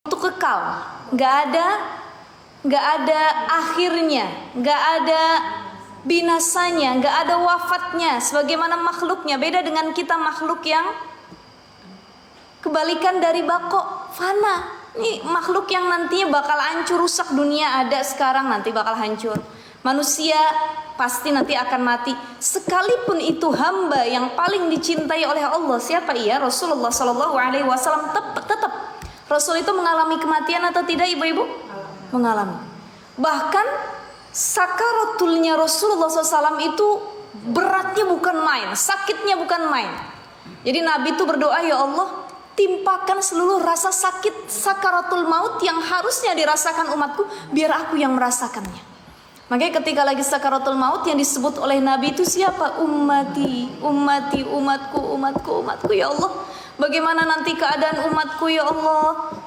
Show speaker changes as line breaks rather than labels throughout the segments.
untuk kekal, nggak ada akhirnya, nggak ada binasanya, nggak ada wafatnya sebagaimana makhluknya. Beda dengan kita makhluk yang kebalikan dari bako, fana. Ini makhluk yang nantinya bakal hancur, rusak. Dunia ada sekarang, nanti bakal hancur. Manusia pasti nanti akan mati. Sekalipun itu hamba yang paling dicintai oleh Allah, siapa ia? Rasulullah SAW. Tetap Rasul itu mengalami kematian atau tidak, ibu-ibu? Mengalami. Bahkan sakaratulnya Rasulullah SAW itu beratnya bukan main, sakitnya bukan main. Jadi Nabi itu berdoa, ya Allah, timpakan seluruh rasa sakit sakaratul maut yang harusnya dirasakan umatku, biar aku yang merasakannya. Makanya ketika lagi sakaratul maut yang disebut oleh Nabi itu siapa? Ummati, ummati, umatku, umatku, umatku. Ya Allah, bagaimana nanti keadaan umatku, ya Allah?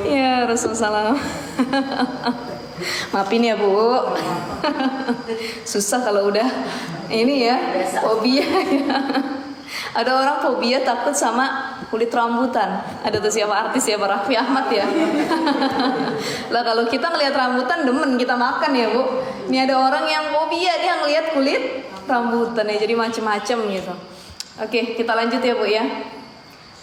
Ya Rasulullah. Maafin ya Bu. Susah kalau udah ini ya, fobia ya. Ada orang fobia takut sama kulit rambutan. Ada tuh siapa artis ya, Pak Raffi Ahmad ya. Lah kalau kita ngelihat rambutan demen kita makan ya Bu. Ini ada orang yang fobia, dia ngelihat kulit rambutan ya, jadi macam-macam gitu. Oke, kita lanjut ya Bu ya.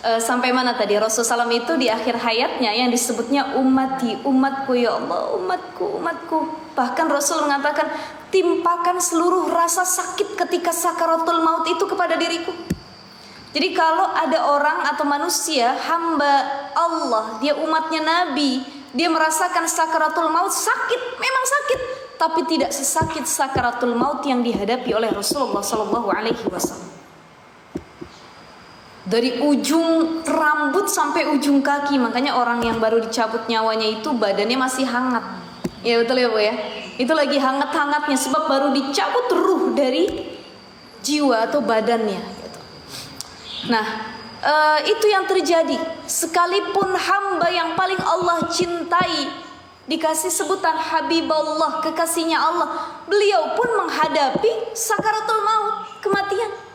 Sampai mana tadi? Rasulullah SAW itu di akhir hayatnya yang disebutnya ummati, umatku, ya Allah, umatku, umatku. Bahkan Rasul mengatakan, timpakan seluruh rasa sakit ketika sakaratul maut itu kepada diriku. Jadi kalau ada orang atau manusia, hamba Allah, dia umatnya Nabi, dia merasakan sakaratul maut, sakit, memang sakit, tapi tidak sesakit sakaratul maut yang dihadapi oleh Rasulullah SAW. Dari ujung rambut sampai ujung kaki. Makanya orang yang baru dicabut nyawanya itu badannya masih hangat. Ya betul ya Bu ya. Itu lagi hangat-hangatnya, sebab baru dicabut ruh dari jiwa atau badannya gitu. Nah itu yang terjadi. Sekalipun hamba yang paling Allah cintai dikasih sebutan Habibullah, kekasihnya Allah, beliau pun menghadapi sakaratul maut, kematian.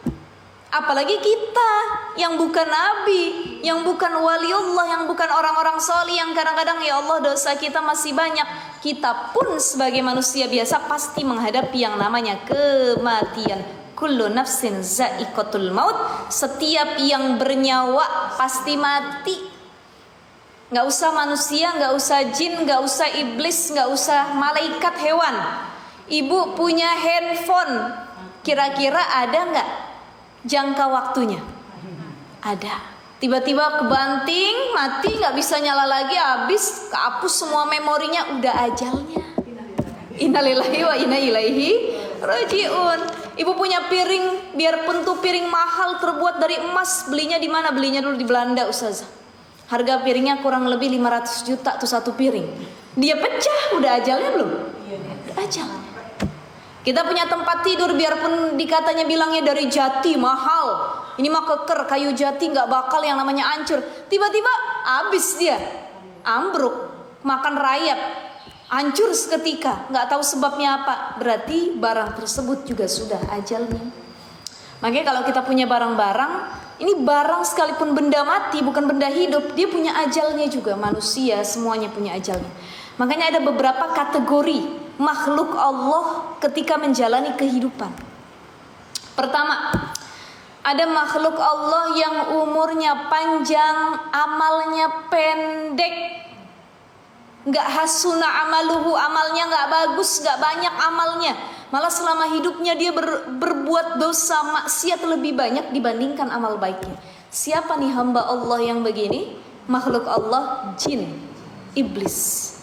Apalagi kita yang bukan nabi, yang bukan waliullah, yang bukan orang-orang solih, yang kadang-kadang ya Allah dosa kita masih banyak. Kita pun sebagai manusia biasa pasti menghadapi yang namanya kematian. Kullu nafsin za'iqatul maut. Setiap yang bernyawa pasti mati. Gak usah manusia, gak usah jin, gak usah iblis, gak usah malaikat, hewan. Ibu punya handphone, kira-kira ada gak jangka waktunya? Ada. Tiba-tiba kebanting, mati, nggak bisa nyala lagi, habis, kehapus semua memorinya, udah ajalnya. Innalillahi wa inna ilaihi rajiun. Ibu punya piring, biarpun tuh piring mahal terbuat dari emas, belinya di mana? Belinya dulu di Belanda, Ustazah. Harga piringnya kurang lebih 500 juta tuh satu piring. Dia pecah, udah ajalnya belum? Udah ajal. Kita punya tempat tidur, biarpun dikatanya bilangnya dari jati mahal, ini mah keker, kayu jati nggak bakal yang namanya hancur. Tiba-tiba habis dia, ambruk, makan rayap, hancur seketika, nggak tahu sebabnya apa. Berarti barang tersebut juga sudah ajalnya. Makanya kalau kita punya barang-barang, ini barang sekalipun benda mati, bukan benda hidup, dia punya ajalnya juga. Manusia semuanya punya ajalnya. Makanya ada beberapa kategori makhluk Allah ketika menjalani kehidupan. Pertama, ada makhluk Allah yang umurnya panjang, amalnya pendek. Gak hasuna amaluhu, amalnya gak bagus, gak banyak amalnya. Malah selama hidupnya dia berbuat dosa, maksiat lebih banyak dibandingkan amal baiknya. Siapa nih hamba Allah yang begini? Makhluk Allah, jin, iblis.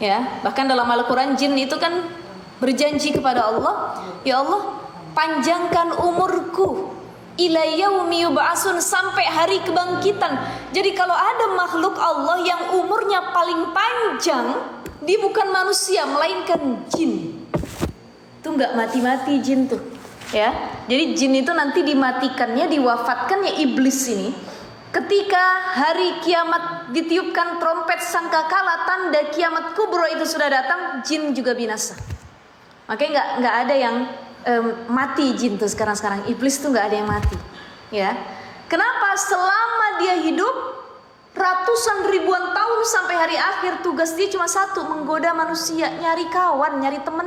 Ya, bahkan dalam Al-Quran jin itu kan berjanji kepada Allah, ya Allah, panjangkan umurku ila yaumi yub'atsun, sampai hari kebangkitan. Jadi kalau ada makhluk Allah yang umurnya paling panjang, dia bukan manusia melainkan jin. Itu nggak mati-mati jin tuh, ya. Jadi jin itu nanti dimatikannya, diwafatkannya iblis ini. Ketika hari kiamat ditiupkan trompet sangkakala, tanda kiamat kubro itu sudah datang, jin juga binasa. Makanya nggak ada yang mati jin tuh sekarang. Iblis tuh nggak ada yang mati. Ya. Kenapa? Selama dia hidup ratusan ribuan tahun sampai hari akhir, tugas dia cuma satu, menggoda manusia, nyari kawan, nyari teman.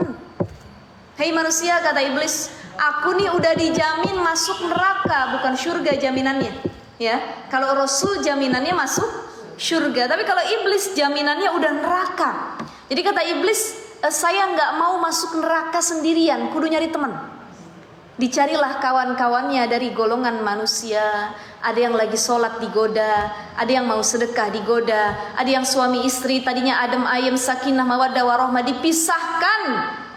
Hei manusia, kata iblis, aku nih udah dijamin masuk neraka, bukan surga jaminannya. Ya, kalau Rasul jaminannya masuk surga, tapi kalau iblis jaminannya udah neraka. Jadi kata iblis, saya nggak mau masuk neraka sendirian, kudu nyari teman. Dicarilah kawan-kawannya dari golongan manusia. Ada yang lagi sholat digoda, ada yang mau sedekah digoda, ada yang suami istri tadinya adem ayem sakinah mawaddah warahmah dipisahkan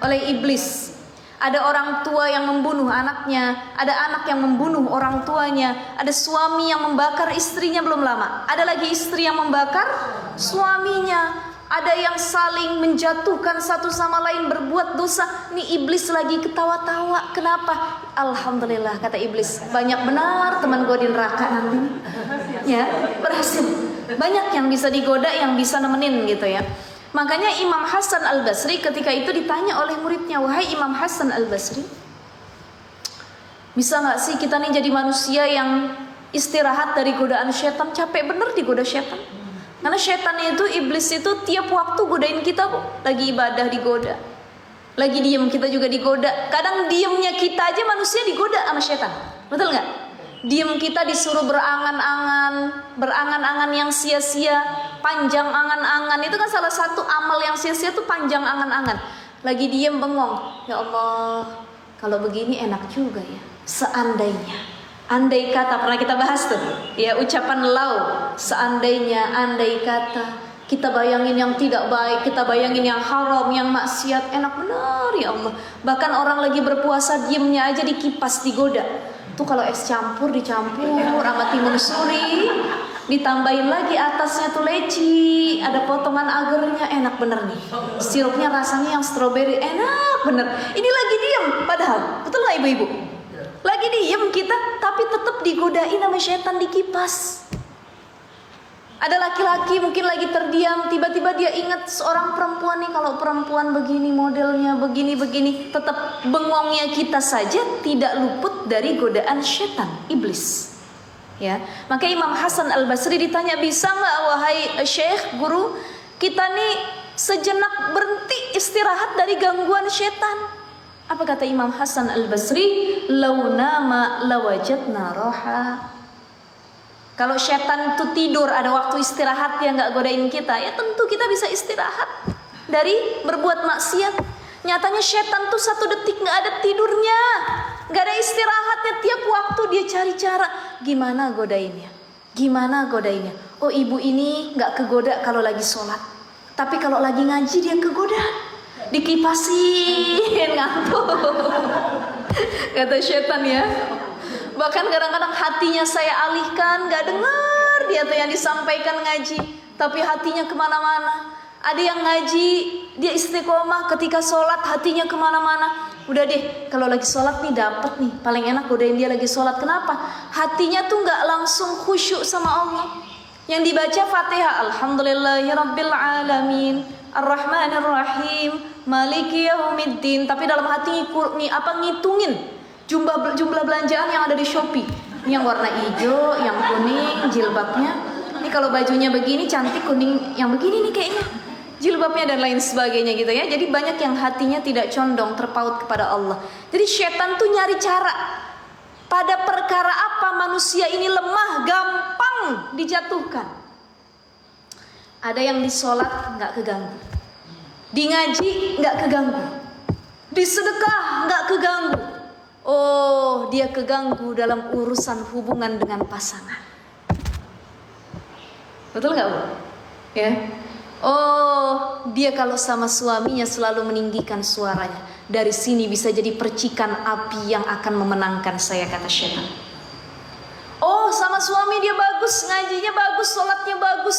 oleh iblis. Ada orang tua yang membunuh anaknya, ada anak yang membunuh orang tuanya, ada suami yang membakar istrinya belum lama, ada lagi istri yang membakar suaminya. Ada yang saling menjatuhkan satu sama lain, berbuat dosa. Nih iblis lagi ketawa-tawa. Kenapa? Alhamdulillah, kata iblis, banyak benar teman gue di neraka nanti. Ya, berhasil. Banyak yang bisa digoda, yang bisa nemenin gitu ya. Makanya Imam Hasan Al-Basri ketika itu ditanya oleh muridnya, wahai Imam Hasan Al-Basri, bisa gak sih kita nih jadi manusia yang istirahat dari godaan syaitan? Capek bener digoda syaitan. Karena syaitan itu, iblis itu tiap waktu godain kita kok. Lagi ibadah digoda, lagi diem kita juga digoda. Kadang diemnya kita aja manusia digoda sama syaitan. Betul gak? Diem kita disuruh berangan-angan yang sia-sia, panjang angan-angan. Itu kan salah satu amal yang sia-sia tuh panjang angan-angan. Lagi diem bengong, ya Allah, kalau begini enak juga ya. Seandainya, andai kata, pernah kita bahas tuh ya, ucapan lau, seandainya, andai kata. Kita bayangin yang tidak baik, kita bayangin yang haram, yang maksiat, enak benar ya Allah. Bahkan orang lagi berpuasa diemnya aja dikipas, digoda. Tuh kalau es campur dicampur sama timun suri, ditambahin lagi atasnya tuh leci, ada potongan agarnya, enak bener nih. Sirupnya rasanya yang stroberi, enak bener. Ini lagi diem padahal, betul gak ibu-ibu? Lagi diem kita, tapi tetap digodain sama syaitan, dikipas. Ada laki-laki mungkin lagi terdiam, tiba-tiba dia ingat seorang perempuan nih, kalau perempuan begini modelnya, begini-begini. Tetap bengongnya kita saja tidak luput dari godaan syaitan, iblis. Ya, maka Imam Hasan Al-Basri ditanya, bisa nggak wahai syekh, guru, kita nih sejenak berhenti istirahat dari gangguan syaitan? Apa kata Imam Hasan Al-Basri? Lau nama lawajadna roha. Kalau syaitan itu tidur, ada waktu istirahat yang gak godain kita, ya tentu kita bisa istirahat dari berbuat maksiat. Nyatanya syaitan tuh satu detik gak ada tidurnya, gak ada istirahatnya. Tiap waktu dia cari cara, gimana godainnya, gimana godainnya. Oh, ibu ini gak kegoda kalau lagi sholat, tapi kalau lagi ngaji dia kegoda, dikipasin ngantuk. Kata syaitan ya. Bahkan kadang-kadang hatinya saya alihkan, gak dengar dia tuh yang disampaikan ngaji, tapi hatinya kemana-mana. Ada yang ngaji, dia istiqomah, ketika sholat hatinya kemana-mana. Udah deh, kalau lagi sholat nih dapet nih, paling enak godain dia lagi sholat. Kenapa? Hatinya tuh gak langsung khusyuk sama Allah. Yang dibaca Fatihah, Alhamdulillahirrabbilalamin, Ar-Rahmanir-Rahim, Maliki Yaumiddin, tapi dalam hati ngitungin jumlah belanjaan yang ada di Shopee. Ini yang warna hijau, yang kuning, jilbabnya. Ini kalau bajunya begini cantik, kuning yang begini nih kayaknya, jilbabnya dan lain sebagainya gitu ya. Jadi banyak yang hatinya tidak condong, terpaut kepada Allah. Jadi syaitan tuh nyari cara. Pada perkara apa manusia ini lemah, gampang dijatuhkan. Ada yang di sholat nggak keganggu, di ngaji nggak keganggu, di sedekah nggak keganggu. Oh, dia keganggu dalam urusan hubungan dengan pasangan. Betul nggak, Bu? Ya. Oh, dia kalau sama suaminya selalu meninggikan suaranya. Dari sini bisa jadi percikan api yang akan memenangkan saya, kata syaitan. Oh, sama suami dia bagus, ngajinya bagus, sholatnya bagus,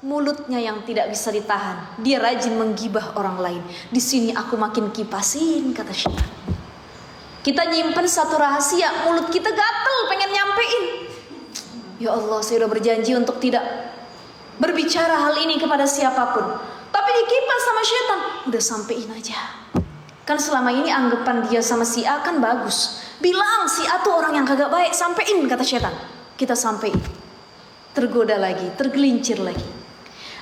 mulutnya yang tidak bisa ditahan. Dia rajin menggibah orang lain. Di sini aku makin kipasin, kata syaitan. Kita nyimpen satu rahasia, mulut kita gatel pengen nyampein. Ya Allah, saya udah berjanji untuk tidak berbicara hal ini kepada siapapun. Tapi dikipas sama syaitan, udah sampein aja. Kan selama ini anggapan dia sama si A kan bagus. Bilang si A tuh orang yang kagak baik, sampein kata setan. Kita sampein. Tergoda lagi, tergelincir lagi.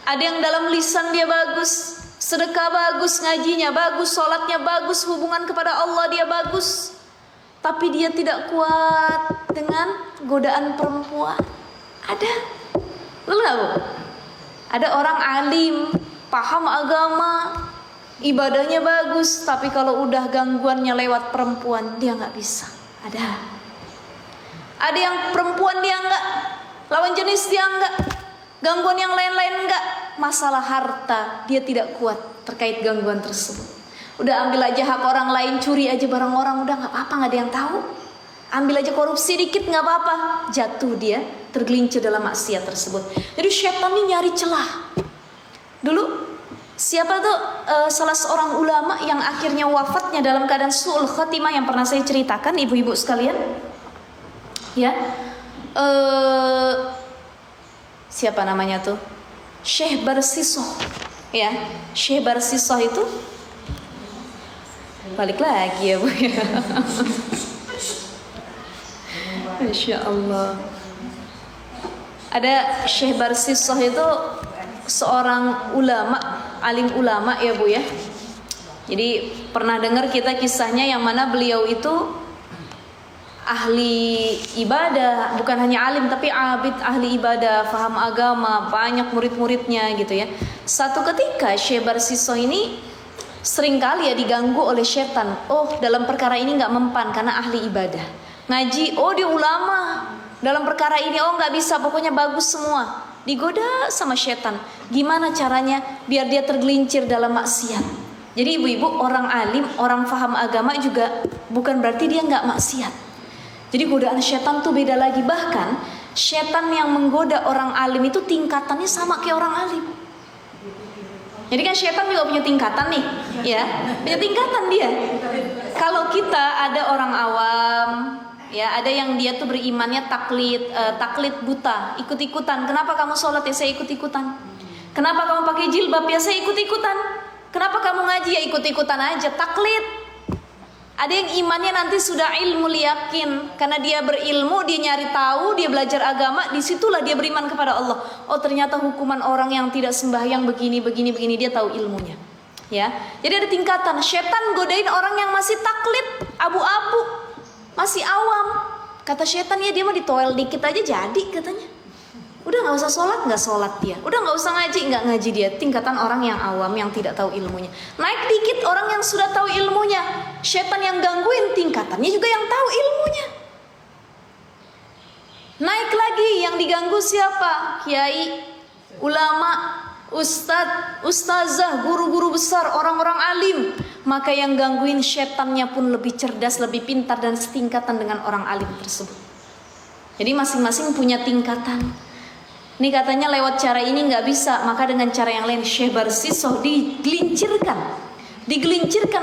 Ada yang dalam lisan dia bagus, sedekah bagus, ngajinya bagus, sholatnya bagus, hubungan kepada Allah dia bagus, tapi dia tidak kuat dengan godaan perempuan. Ada. Lalu nggak Bu? Ada orang alim, paham agama, ibadahnya bagus, tapi kalau udah gangguannya lewat perempuan dia nggak bisa. Ada yang perempuan dia nggak, lawan jenis dia nggak, gangguan yang lain-lain nggak, masalah harta dia tidak kuat terkait gangguan tersebut. Udah ambil aja hak orang lain, curi aja barang orang, udah nggak apa-apa, nggak ada yang tahu. Ambil aja korupsi dikit nggak apa-apa, jatuh dia, tergelincir dalam maksiat tersebut. Jadi setan ini nyari celah. Dulu siapa tuh salah seorang ulama yang akhirnya wafatnya dalam keadaan su'ul khatimah yang pernah saya ceritakan, ibu-ibu sekalian, ya, siapa namanya tuh? Syekh Barsisoh, ya. Syekh Barsisoh itu balik lagi ya Bu ya. Masya Allah. Ada Syekh Barsisoh itu seorang ulama, alim ulama ya Bu ya. Jadi pernah dengar kita kisahnya yang mana beliau itu ahli ibadah, bukan hanya alim tapi abid, ahli ibadah, faham agama, banyak murid-muridnya gitu ya. Satu ketika Syekh Barsisoh ini seringkali ya diganggu oleh setan. Oh, dalam perkara ini nggak mempan karena ahli ibadah. Ngaji, oh dia ulama. Dalam perkara ini oh nggak bisa, pokoknya bagus semua. Digoda sama setan. Gimana caranya biar dia tergelincir dalam maksiat? Jadi ibu-ibu, orang alim, orang faham agama juga bukan berarti dia nggak maksiat. Jadi godaan setan tuh beda lagi. Bahkan setan yang menggoda orang alim itu tingkatannya sama kayak orang alim. Jadi kan setan juga punya tingkatan nih, ya, punya tingkatan dia. Kalau kita ada orang awam, ya, ada yang dia tuh berimannya taklid buta, ikut-ikutan. Kenapa kamu sholat ya saya ikut-ikutan? Kenapa kamu pakai jilbab ya saya ikut-ikutan? Kenapa kamu ngaji ya ikut-ikutan aja, taklid. Ada yang imannya nanti sudah ilmu yakin, karena dia berilmu, dia nyari tahu, dia belajar agama, disitulah dia beriman kepada Allah. Oh ternyata hukuman orang yang tidak sembahyang begini, dia tahu ilmunya. Ya, jadi ada tingkatan. Setan godain orang yang masih taklid, abu-abu, masih awam. Kata setan ya dia mah ditoel dikit aja jadi katanya. Udah nggak usah sholat dia. Udah nggak usah ngaji, nggak ngaji dia. Tingkatan orang yang awam yang tidak tahu ilmunya. Naik dikit orang yang sudah tahu ilmunya. Setan yang gangguin tingkatannya juga yang tahu ilmunya. Naik lagi yang diganggu siapa? Kiai, ulama, ustazah, guru-guru besar, orang-orang alim. Maka yang gangguin setannya pun lebih cerdas, lebih pintar dan setingkatan dengan orang alim tersebut. Jadi masing-masing punya tingkatan. Ini katanya lewat cara ini nggak bisa, maka dengan cara yang lain. Syekh Barsisoh digelincirkan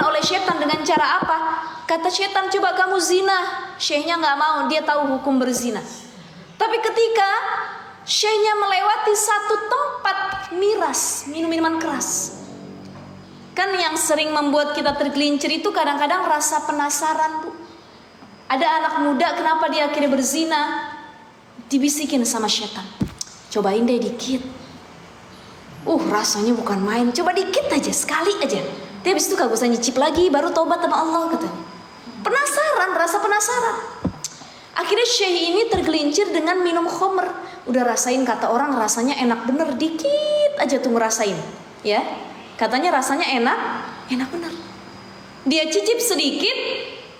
oleh setan dengan cara apa? Kata setan, coba kamu zina. Syekhnya nggak mau, dia tahu hukum berzina. Tapi ketika syekhnya melewati satu tempat miras, minum minuman keras, kan yang sering membuat kita tergelincir itu kadang-kadang rasa penasaran Bu. Ada anak muda, kenapa dia akhirnya berzina? Dibisikin sama setan, cobain deh dikit. Rasanya bukan main. Coba dikit aja, sekali aja. Dia habis itu kagak usah nyicip lagi, baru tobat sama Allah katanya. Penasaran, rasa penasaran. Akhirnya syekh ini tergelincir dengan minum khamr. Udah rasain, kata orang rasanya enak bener, dikit aja tuh ngerasain. Ya, katanya rasanya enak bener. Dia cicip sedikit,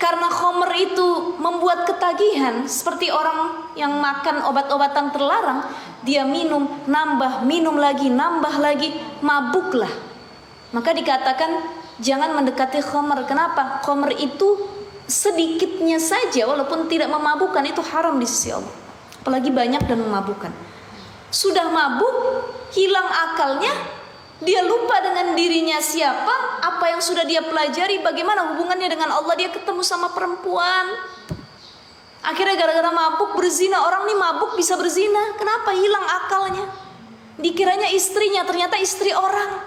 karena khamr itu membuat ketagihan, seperti orang yang makan obat-obatan terlarang. Dia minum, nambah, minum lagi, nambah lagi, mabuklah. Maka dikatakan jangan mendekati khamr. Kenapa? Khamr itu sedikitnya saja, walaupun tidak memabukkan, itu haram di sisi Allah. Apalagi banyak dan memabukkan. Sudah mabuk, hilang akalnya, dia lupa dengan dirinya siapa, apa yang sudah dia pelajari, bagaimana hubungannya dengan Allah. Dia ketemu sama perempuan. Akhirnya gara-gara mabuk berzina. Orang nih mabuk bisa berzina. Kenapa? Hilang akalnya. Dikiranya istrinya, ternyata istri orang.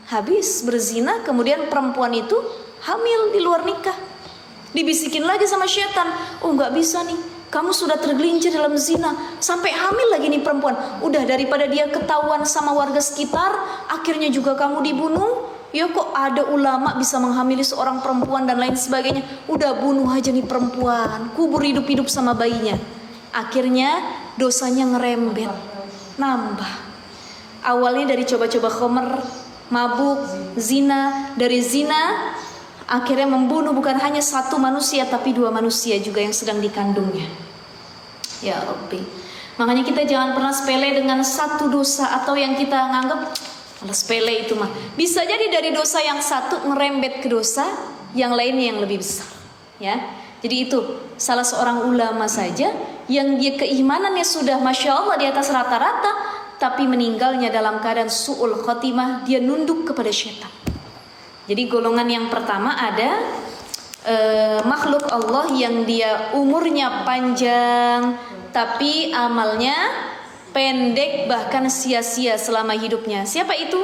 Habis berzina, kemudian perempuan itu hamil di luar nikah. Dibisikin lagi sama setan, oh nggak bisa nih, kamu sudah tergelincir dalam zina, sampai hamil lagi nih perempuan. Udah, daripada dia ketahuan sama warga sekitar, akhirnya juga kamu dibunuh. Ya kok ada ulama bisa menghamili seorang perempuan dan lain sebagainya. Udah, bunuh aja nih perempuan, kubur hidup-hidup sama bayinya. Akhirnya dosanya ngerembet, nambah. Awalnya dari coba-coba khamr, mabuk, zina. Dari zina akhirnya membunuh bukan hanya satu manusia, tapi dua manusia juga yang sedang dikandungnya. Ya Rabbi, makanya kita jangan pernah sepele dengan satu dosa atau yang kita nganggap sepele itu mah. Bisa jadi dari dosa yang satu ngerembet ke dosa yang lainnya yang lebih besar. Ya, jadi itu salah seorang ulama saja yang dia keimanannya sudah masya Allah di atas rata-rata, tapi meninggalnya dalam keadaan su'ul khotimah, dia nunduk kepada syaitan. Jadi golongan yang pertama ada makhluk Allah yang dia umurnya panjang tapi amalnya pendek, bahkan sia-sia selama hidupnya. Siapa itu?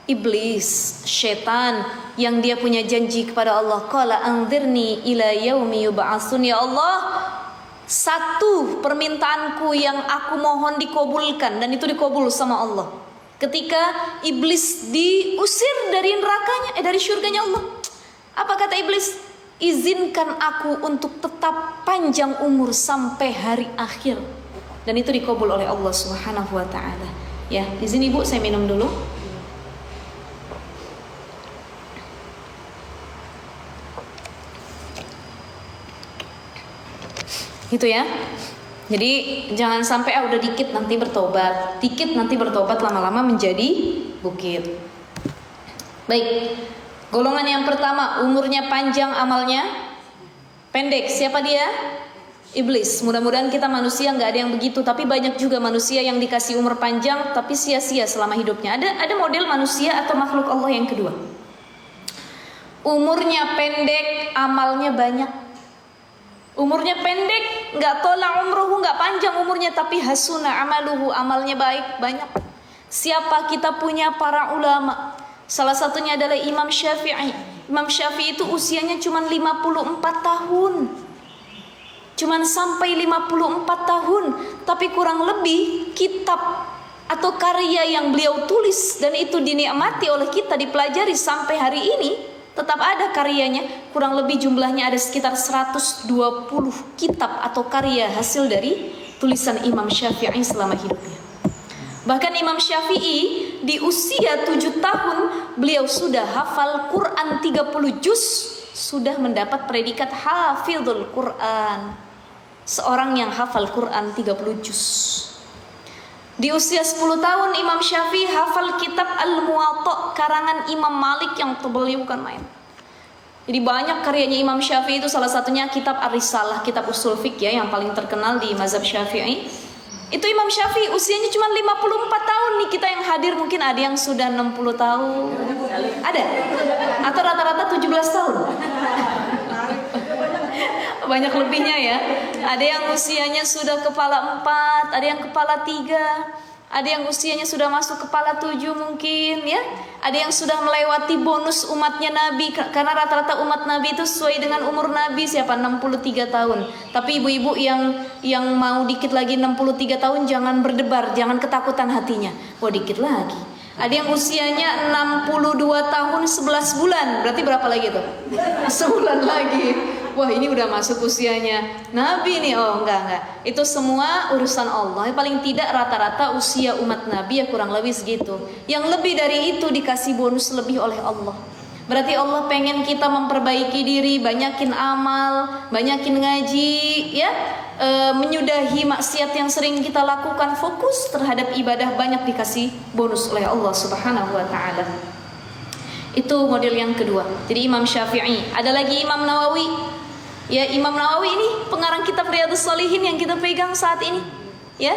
Iblis, syaitan, yang dia punya janji kepada Allah, qala anzirni ila yaumi yub'atsun. Ya Allah, satu permintaanku yang aku mohon dikabulkan, dan itu dikabul sama Allah. Ketika iblis diusir dari nerakanya, dari surganya Allah, apa kata iblis? Izinkan aku untuk tetap panjang umur sampai hari akhir. Dan itu dikabul oleh Allah Subhanahu wa taala. Ya, di sini Ibu saya minum dulu. Gitu ya. Jadi jangan sampai udah dikit nanti bertobat, dikit nanti bertobat, lama-lama menjadi bukit. Baik. Golongan yang pertama, umurnya panjang, amalnya pendek. Siapa dia? Iblis. Mudah-mudahan kita manusia nggak ada yang begitu, tapi banyak juga manusia yang dikasih umur panjang tapi sia-sia selama hidupnya. Ada model manusia atau makhluk Allah yang kedua. Umurnya pendek, amalnya banyak. Umurnya pendek, nggak tola umruhu, nggak panjang umurnya, tapi hasuna amaluhu, amalnya baik, banyak. Siapa? Kita punya para ulama. Salah satunya adalah Imam Syafi'i. Imam Syafi'i itu usianya cuma 54 tahun. Cuman sampai 54 tahun, tapi kurang lebih kitab atau karya yang beliau tulis dan itu dinikmati oleh kita, dipelajari sampai hari ini, tetap ada karyanya. Kurang lebih jumlahnya ada sekitar 120 kitab atau karya hasil dari tulisan Imam Syafi'i selama hidupnya. Bahkan Imam Syafi'i di usia 7 tahun beliau sudah hafal Quran 30 juz, sudah mendapat predikat hafizul Quran. Seorang yang hafal Quran 30 juz. Di usia 10 tahun Imam Syafi'i hafal kitab Al-Muwatta karangan Imam Malik yang tebelnya bukan main. Jadi banyak karyanya Imam Syafi'i, itu salah satunya kitab Ar-Risalah, kitab usul fiqh ya, yang paling terkenal di mazhab Syafi'i. Itu Imam Syafi'i usianya cuma 54 tahun nih. Kita yang hadir mungkin ada yang sudah 60 tahun. Ada? Atau rata-rata 17 tahun. Banyak lebihnya ya. Ada yang usianya sudah kepala 4, ada yang kepala 3, ada yang usianya sudah masuk kepala 7 mungkin ya. Ada yang sudah melewati bonus umatnya Nabi, karena rata-rata umat Nabi itu sesuai dengan umur Nabi, siapa? 63 tahun. Tapi ibu-ibu yang mau dikit lagi 63 tahun jangan berdebar, jangan ketakutan hatinya. Wah, dikit lagi. Ada yang usianya 62 tahun 11 bulan. Berarti berapa lagi tuh? Sebulan lagi. Wah, ini udah masuk usianya Nabi nih. Oh, enggak. Itu semua urusan Allah. Paling tidak rata-rata usia umat Nabi ya kurang lebih segitu. Yang lebih dari itu dikasih bonus lebih oleh Allah. Berarti Allah pengen kita memperbaiki diri, banyakin amal, banyakin ngaji ya, menyudahi maksiat yang sering kita lakukan, fokus terhadap ibadah, banyak dikasih bonus oleh Allah Subhanahu wa taala. Itu model yang kedua. Jadi Imam Syafi'i. Ada lagi Imam Nawawi. Ya, Imam Nawawi ini pengarang kitab Riyadhus Shalihin yang kita pegang saat ini. Ya.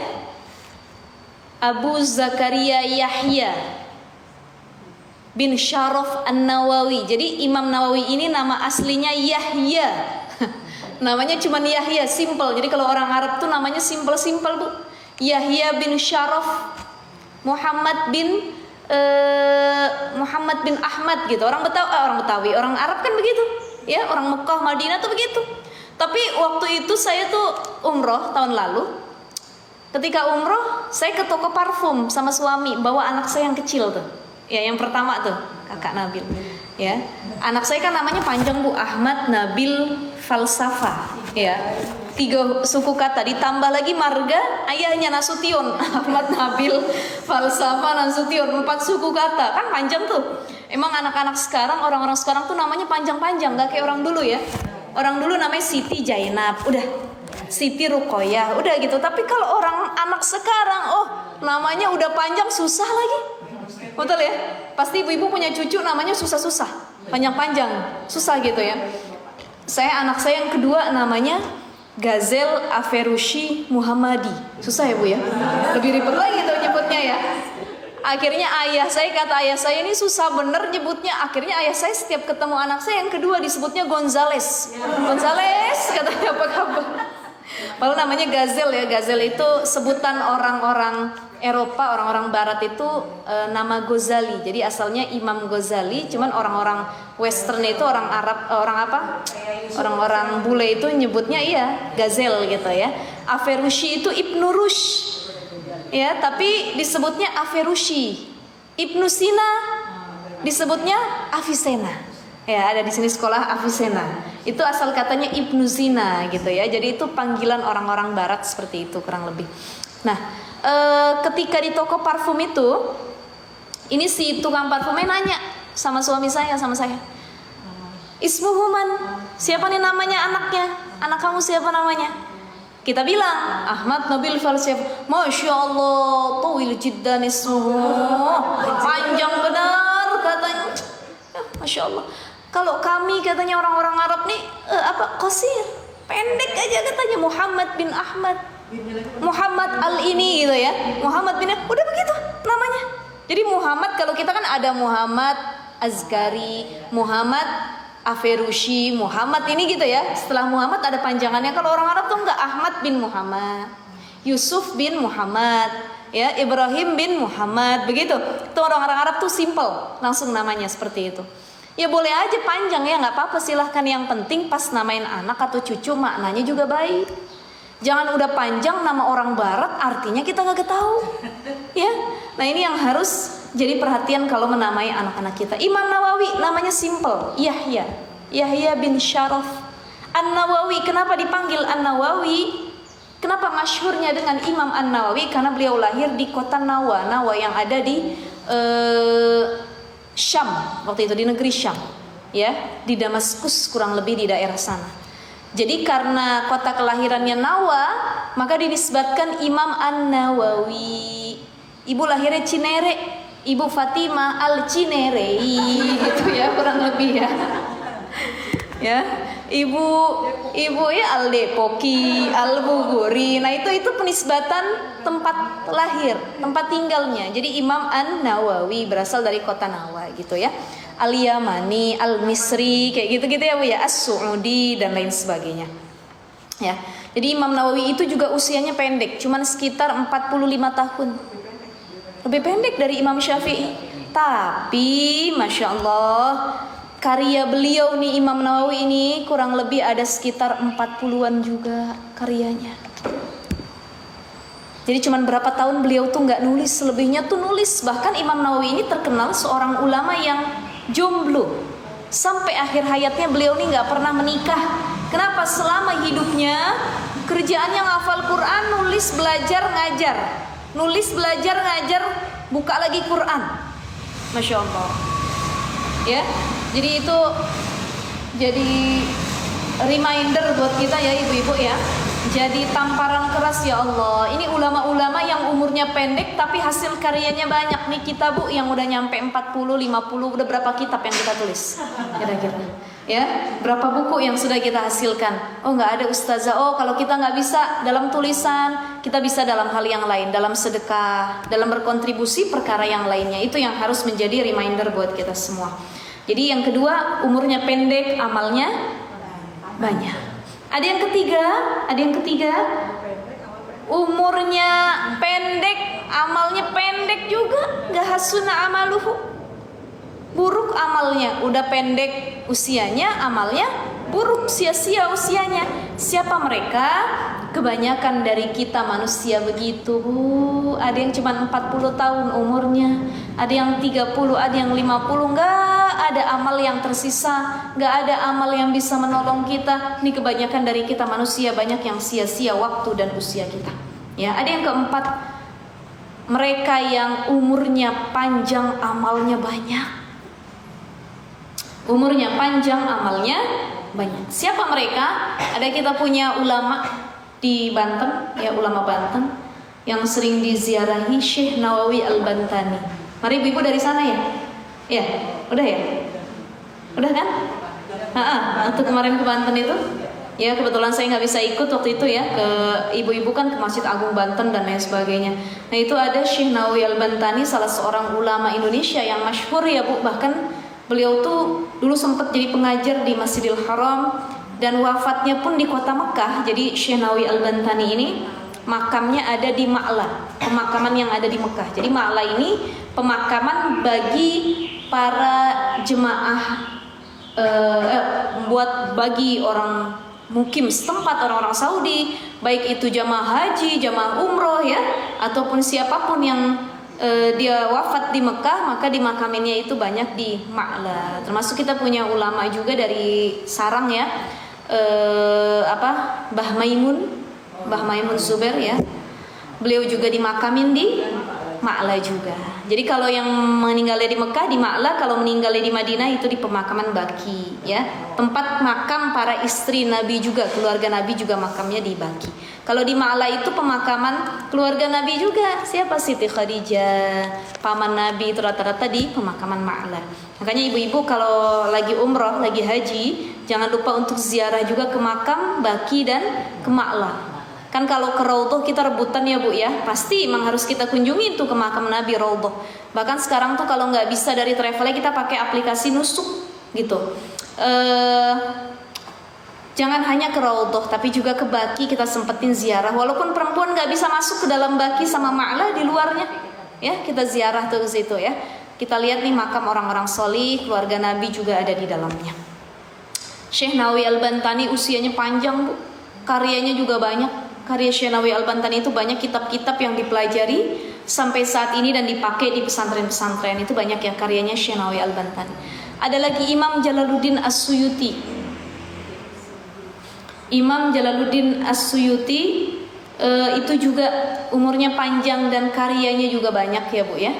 Abu Zakaria Yahya bin Syaraf An-Nawawi. Jadi Imam Nawawi ini nama aslinya Yahya. Namanya cuma Yahya, simple. Jadi kalau orang Arab tuh namanya simple-simple, Bu. Yahya bin Syaraf Muhammad bin Ahmad gitu. Orang Betawi, orang Arab kan begitu. Ya, orang Mekah, Madinah tuh begitu. Tapi waktu itu saya tuh umroh tahun lalu. Ketika umroh, saya ke toko parfum sama suami, bawa anak saya yang kecil tuh. Ya, yang pertama tuh, kakak Nabil. Ya, anak saya kan namanya panjang Bu, Ahmad Nabil Falsafah. Ya, 3 suku kata, ditambah lagi marga ayahnya Nasution. Ahmad Nabil Falsafah Nasution, 4 suku kata, kan panjang tuh. Emang anak-anak sekarang, orang-orang sekarang tuh namanya panjang-panjang, gak kayak orang dulu ya. Orang dulu namanya Siti Jainab, udah. Siti Ruqoyah, udah gitu. Tapi kalau orang anak sekarang, oh namanya udah panjang, susah lagi. Betul ya? Pasti ibu-ibu punya cucu namanya susah-susah, panjang-panjang, susah gitu ya. Anak saya yang kedua namanya Gazel Aferushi Muhammadi. Susah ya Bu ya? Lebih ribet lagi tuh nyebutnya ya. Akhirnya kata ayah saya ini susah bener nyebutnya. Akhirnya ayah saya setiap ketemu anak saya yang kedua disebutnya Gonzales. Gonzales katanya, apa kabar? Padahal namanya Gazel ya. Gazel itu sebutan orang-orang Eropa, orang-orang Barat itu nama Ghazali. Jadi asalnya Imam Ghazali, cuman orang-orang Western itu orang Arab, orang apa? Orang-orang bule itu nyebutnya iya Gazel gitu ya. Aferushi itu Ibnu Rushd. Ya, tapi disebutnya Aferushi. Ibnu Sina disebutnya Avicenna. Ya, ada di sini sekolah Avicenna. Itu asal katanya Ibnu Sina gitu ya. Jadi itu panggilan orang-orang Barat seperti itu kurang lebih. Nah, ketika di toko parfum itu, ini si tukang parfumnya nanya sama suami saya, sama saya. Ismuhuman, siapa nih namanya anaknya? Anak kamu siapa namanya? Kita bilang Ahmad Nabil Falsafah. Masya Allah, tawil jiddan ismuhu, panjang benar katanya. Masya Allah. Kalau kami katanya orang-orang Arab nih qasir, pendek aja katanya, Muhammad bin Ahmad, Muhammad al ini gitu ya. Muhammad bin, udah begitu namanya. Jadi Muhammad, kalau kita kan ada Muhammad Azkari, Muhammad Aferushi, Muhammad ini gitu ya. Setelah Muhammad ada panjangannya. Kalau orang Arab tuh enggak, Ahmad bin Muhammad, Yusuf bin Muhammad, ya, Ibrahim bin Muhammad, begitu. Itu orang-orang Arab tuh simple, langsung namanya seperti itu. Ya boleh aja panjang ya, nggak apa-apa, silahkan. Yang penting pas namain anak atau cucu maknanya juga baik. Jangan udah panjang nama orang Barat artinya kita nggak tahu. Ya, nah ini yang harus jadi perhatian kalau menamai anak-anak kita. Imam Nawawi namanya simple, Yahya bin Syaraf An-Nawawi. Kenapa dipanggil An-Nawawi? Kenapa masyhurnya dengan Imam An-Nawawi? Karena beliau lahir di kota Nawa yang ada di Syam, waktu itu di negeri Syam, ya, di Damaskus kurang lebih di daerah sana. Jadi karena kota kelahirannya Nawa, maka dinisbatkan Imam An-Nawawi. Ibu lahirnya Cinere, Ibu Fatimah Al-Cinerei gitu ya kurang lebih ya. Ya, ibu ya Al-Depoki, Al-Buguri. Nah, itu penisbatan tempat lahir, tempat tinggalnya. Jadi Imam An-Nawawi berasal dari kota Nawa gitu ya. Al-Yamani, Al-Misri, kayak gitu-gitu ya Bu ya, As-Suudi dan lain sebagainya. Ya. Jadi Imam Nawawi itu juga usianya pendek, cuman sekitar 45 tahun. Lebih pendek dari Imam Syafi'i. Tapi Masya Allah, karya beliau nih Imam Nawawi ini kurang lebih ada sekitar 40-an juga karyanya. Jadi cuman berapa tahun beliau tuh nggak nulis, selebihnya tuh nulis. Bahkan Imam Nawawi ini terkenal seorang ulama yang jomblo. Sampai akhir hayatnya beliau nih nggak pernah menikah. Kenapa? Selama hidupnya kerjaannya ngafal Quran, nulis, belajar, ngajar. Nulis, belajar, ngajar, buka lagi Quran. Masya Allah. Ya, jadi itu jadi reminder buat kita ya ibu-ibu ya. Jadi tamparan keras ya Allah. Ini ulama-ulama yang umurnya pendek tapi hasil karyanya banyak. Nih kita Bu yang udah nyampe 40, 50, udah berapa kitab yang kita tulis? Kira-kira. Ya, berapa buku yang sudah kita hasilkan? Oh, nggak ada ustazah. Oh, kalau kita nggak bisa dalam tulisan, kita bisa dalam hal yang lain, dalam sedekah, dalam berkontribusi perkara yang lainnya. Itu yang harus menjadi reminder buat kita semua. Jadi yang kedua, umurnya pendek, amalnya banyak. Ada yang ketiga, umurnya pendek, amalnya pendek juga, gak hasuna amaluhu. buruk amalnya, udah pendek usianya, amalnya buruk, sia-sia usianya. Siapa mereka? Kebanyakan dari kita manusia begitu, Bu. Ada yang cuma 40 tahun umurnya, ada yang 30, ada yang 50. Nggak ada amal yang tersisa, nggak ada amal yang bisa menolong kita. Ini kebanyakan dari kita manusia, banyak yang sia-sia waktu dan usia kita. Ya, ada yang keempat, mereka yang umurnya panjang, amalnya banyak. Umurnya panjang, amalnya banyak. Siapa mereka? Ada kita punya ulama di Banten, ya, ulama Banten yang sering diziarahi, Syekh Nawawi Al-Bantani. Mari ibu dari sana ya? Ya, udah ya? Udah kan? Untuk kemarin ke Banten itu, ya kebetulan saya nggak bisa ikut waktu itu ya, ke ibu-ibu kan ke Masjid Agung Banten dan lain sebagainya. Nah itu ada Syekh Nawawi Al-Bantani, salah seorang ulama Indonesia yang masyhur ya Bu. Bahkan beliau tuh dulu sempat jadi pengajar di Masjidil Haram dan wafatnya pun di kota Mekah. Jadi Syekh Nawawi Al-Bantani ini makamnya ada di Ma'la, pemakaman yang ada di Mekah. Jadi Ma'la ini pemakaman bagi para jemaah, buat bagi orang mukim setempat, orang-orang Saudi, baik itu jamaah haji, jamaah umroh ya, ataupun siapapun yang dia wafat di Mekah, maka dimakaminnya itu banyak di Ma'la. Termasuk kita punya ulama juga dari Sarang ya, Mbah Maimun Zubair ya. Beliau juga dimakamin di Ma'la juga. Jadi kalau yang meninggalnya di Mekah di Ma'la, kalau meninggalnya di Madinah itu di pemakaman Baqi ya. Tempat makam para istri Nabi juga, keluarga Nabi juga makamnya di Baqi. Kalau di Ma'la itu pemakaman keluarga Nabi juga. Siapa? Siti Khadijah, paman Nabi, itu rata-rata di pemakaman Ma'la. Makanya ibu-ibu kalau lagi umroh, lagi haji, jangan lupa untuk ziarah juga ke makam Baqi dan ke Ma'la. Kan kalau ke Raudhah kita rebutan ya Bu ya, pasti emang harus kita kunjungi tuh ke makam Nabi Raudhah. Bahkan sekarang tuh kalau nggak bisa dari travelnya kita pakai aplikasi Nusuk gitu. Jangan hanya ke Raudhah, tapi juga ke Baqi kita sempetin ziarah. Walaupun perempuan nggak bisa masuk ke dalam Baqi sama Ma'la, di luarnya ya kita ziarah tuh ke situ ya. Kita lihat nih makam orang-orang sholih, keluarga Nabi juga ada di dalamnya. Syekh Nawawi Al-Bantani usianya panjang Bu, karyanya juga banyak. Karya Syekh Nawawi Al-Bantani itu banyak kitab-kitab yang dipelajari sampai saat ini dan dipakai di pesantren-pesantren. Itu banyak ya karyanya Syekh Nawawi Al-Bantani. Ada lagi Imam Jalaluddin As-Suyuti. Imam Jalaluddin As-Suyuti itu juga umurnya panjang dan karyanya juga banyak ya Bu ya.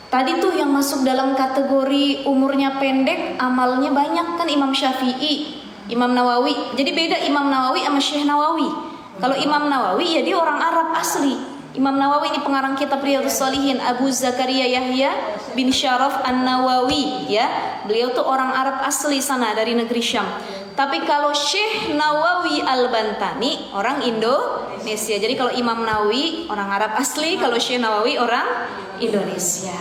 Tadi tuh yang masuk dalam kategori umurnya pendek, amalnya banyak kan Imam Syafi'i, Imam Nawawi. Jadi beda Imam Nawawi sama Syekh Nawawi. Kalau Imam Nawawi ya dia orang Arab asli. Imam Nawawi ini pengarang kitab Riyadhus Shalihin, Abu Zakaria Yahya bin Syaraf An-Nawawi ya. Beliau tuh orang Arab asli sana dari negeri Syam. Tapi kalau Syekh Nawawi Al-Bantani orang Indonesia. Jadi kalau Imam Nawawi orang Arab asli, kalau Syekh Nawawi orang Indonesia.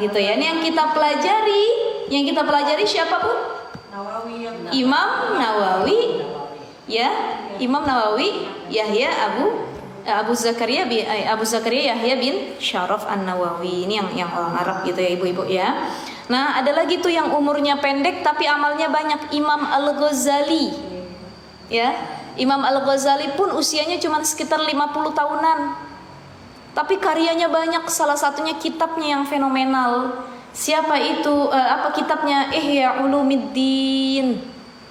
Gitu ya. Ini yang kita pelajari. Yang kita pelajari siapa Bu? Imam Nawawi ya, Imam Nawawi Yahya Abu Zakaria Yahya bin Syaraf An-Nawawi. Ini yang orang Arab gitu ya ibu-ibu ya. Nah ada lagi tuh yang umurnya pendek tapi amalnya banyak, Imam Al-Ghazali ya. Imam Al-Ghazali pun usianya cuma sekitar 50 tahunan, tapi karyanya banyak. Salah satunya kitabnya yang fenomenal. Siapa itu? Kitabnya? Ihya Ulumuddin.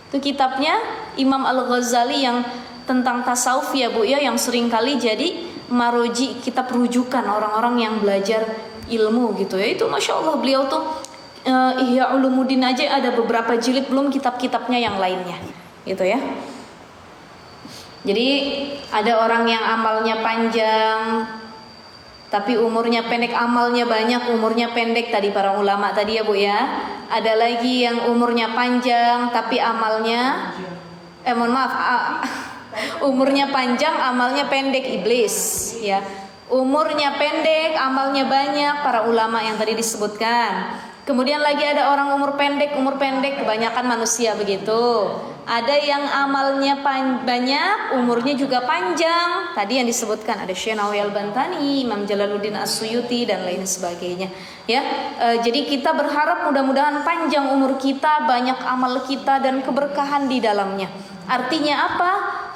Itu kitabnya Imam Al-Ghazali yang tentang tasawuf ya Bu ya, yang sering kali jadi maroji, kitab rujukan orang-orang yang belajar ilmu gitu ya. Itu Masya Allah beliau tuh Ihya Ulumuddin aja ada beberapa jilid, belum kitab-kitabnya yang lainnya gitu ya. Jadi ada orang yang amalnya panjang tapi umurnya pendek, amalnya banyak, umurnya pendek tadi para ulama tadi ya Bu ya. Ada lagi yang umurnya panjang tapi amalnya umurnya panjang, amalnya pendek, iblis ya. Umurnya pendek, amalnya banyak, para ulama yang tadi disebutkan. Kemudian lagi ada orang umur pendek kebanyakan manusia begitu. Ada yang amalnya banyak, umurnya juga panjang. Tadi yang disebutkan ada Syekh Nawawi Al-Bantani, Imam Jalaluddin As-Suyuti dan lain sebagainya. Ya, jadi kita berharap mudah-mudahan panjang umur kita, banyak amal kita dan keberkahan di dalamnya. Artinya apa?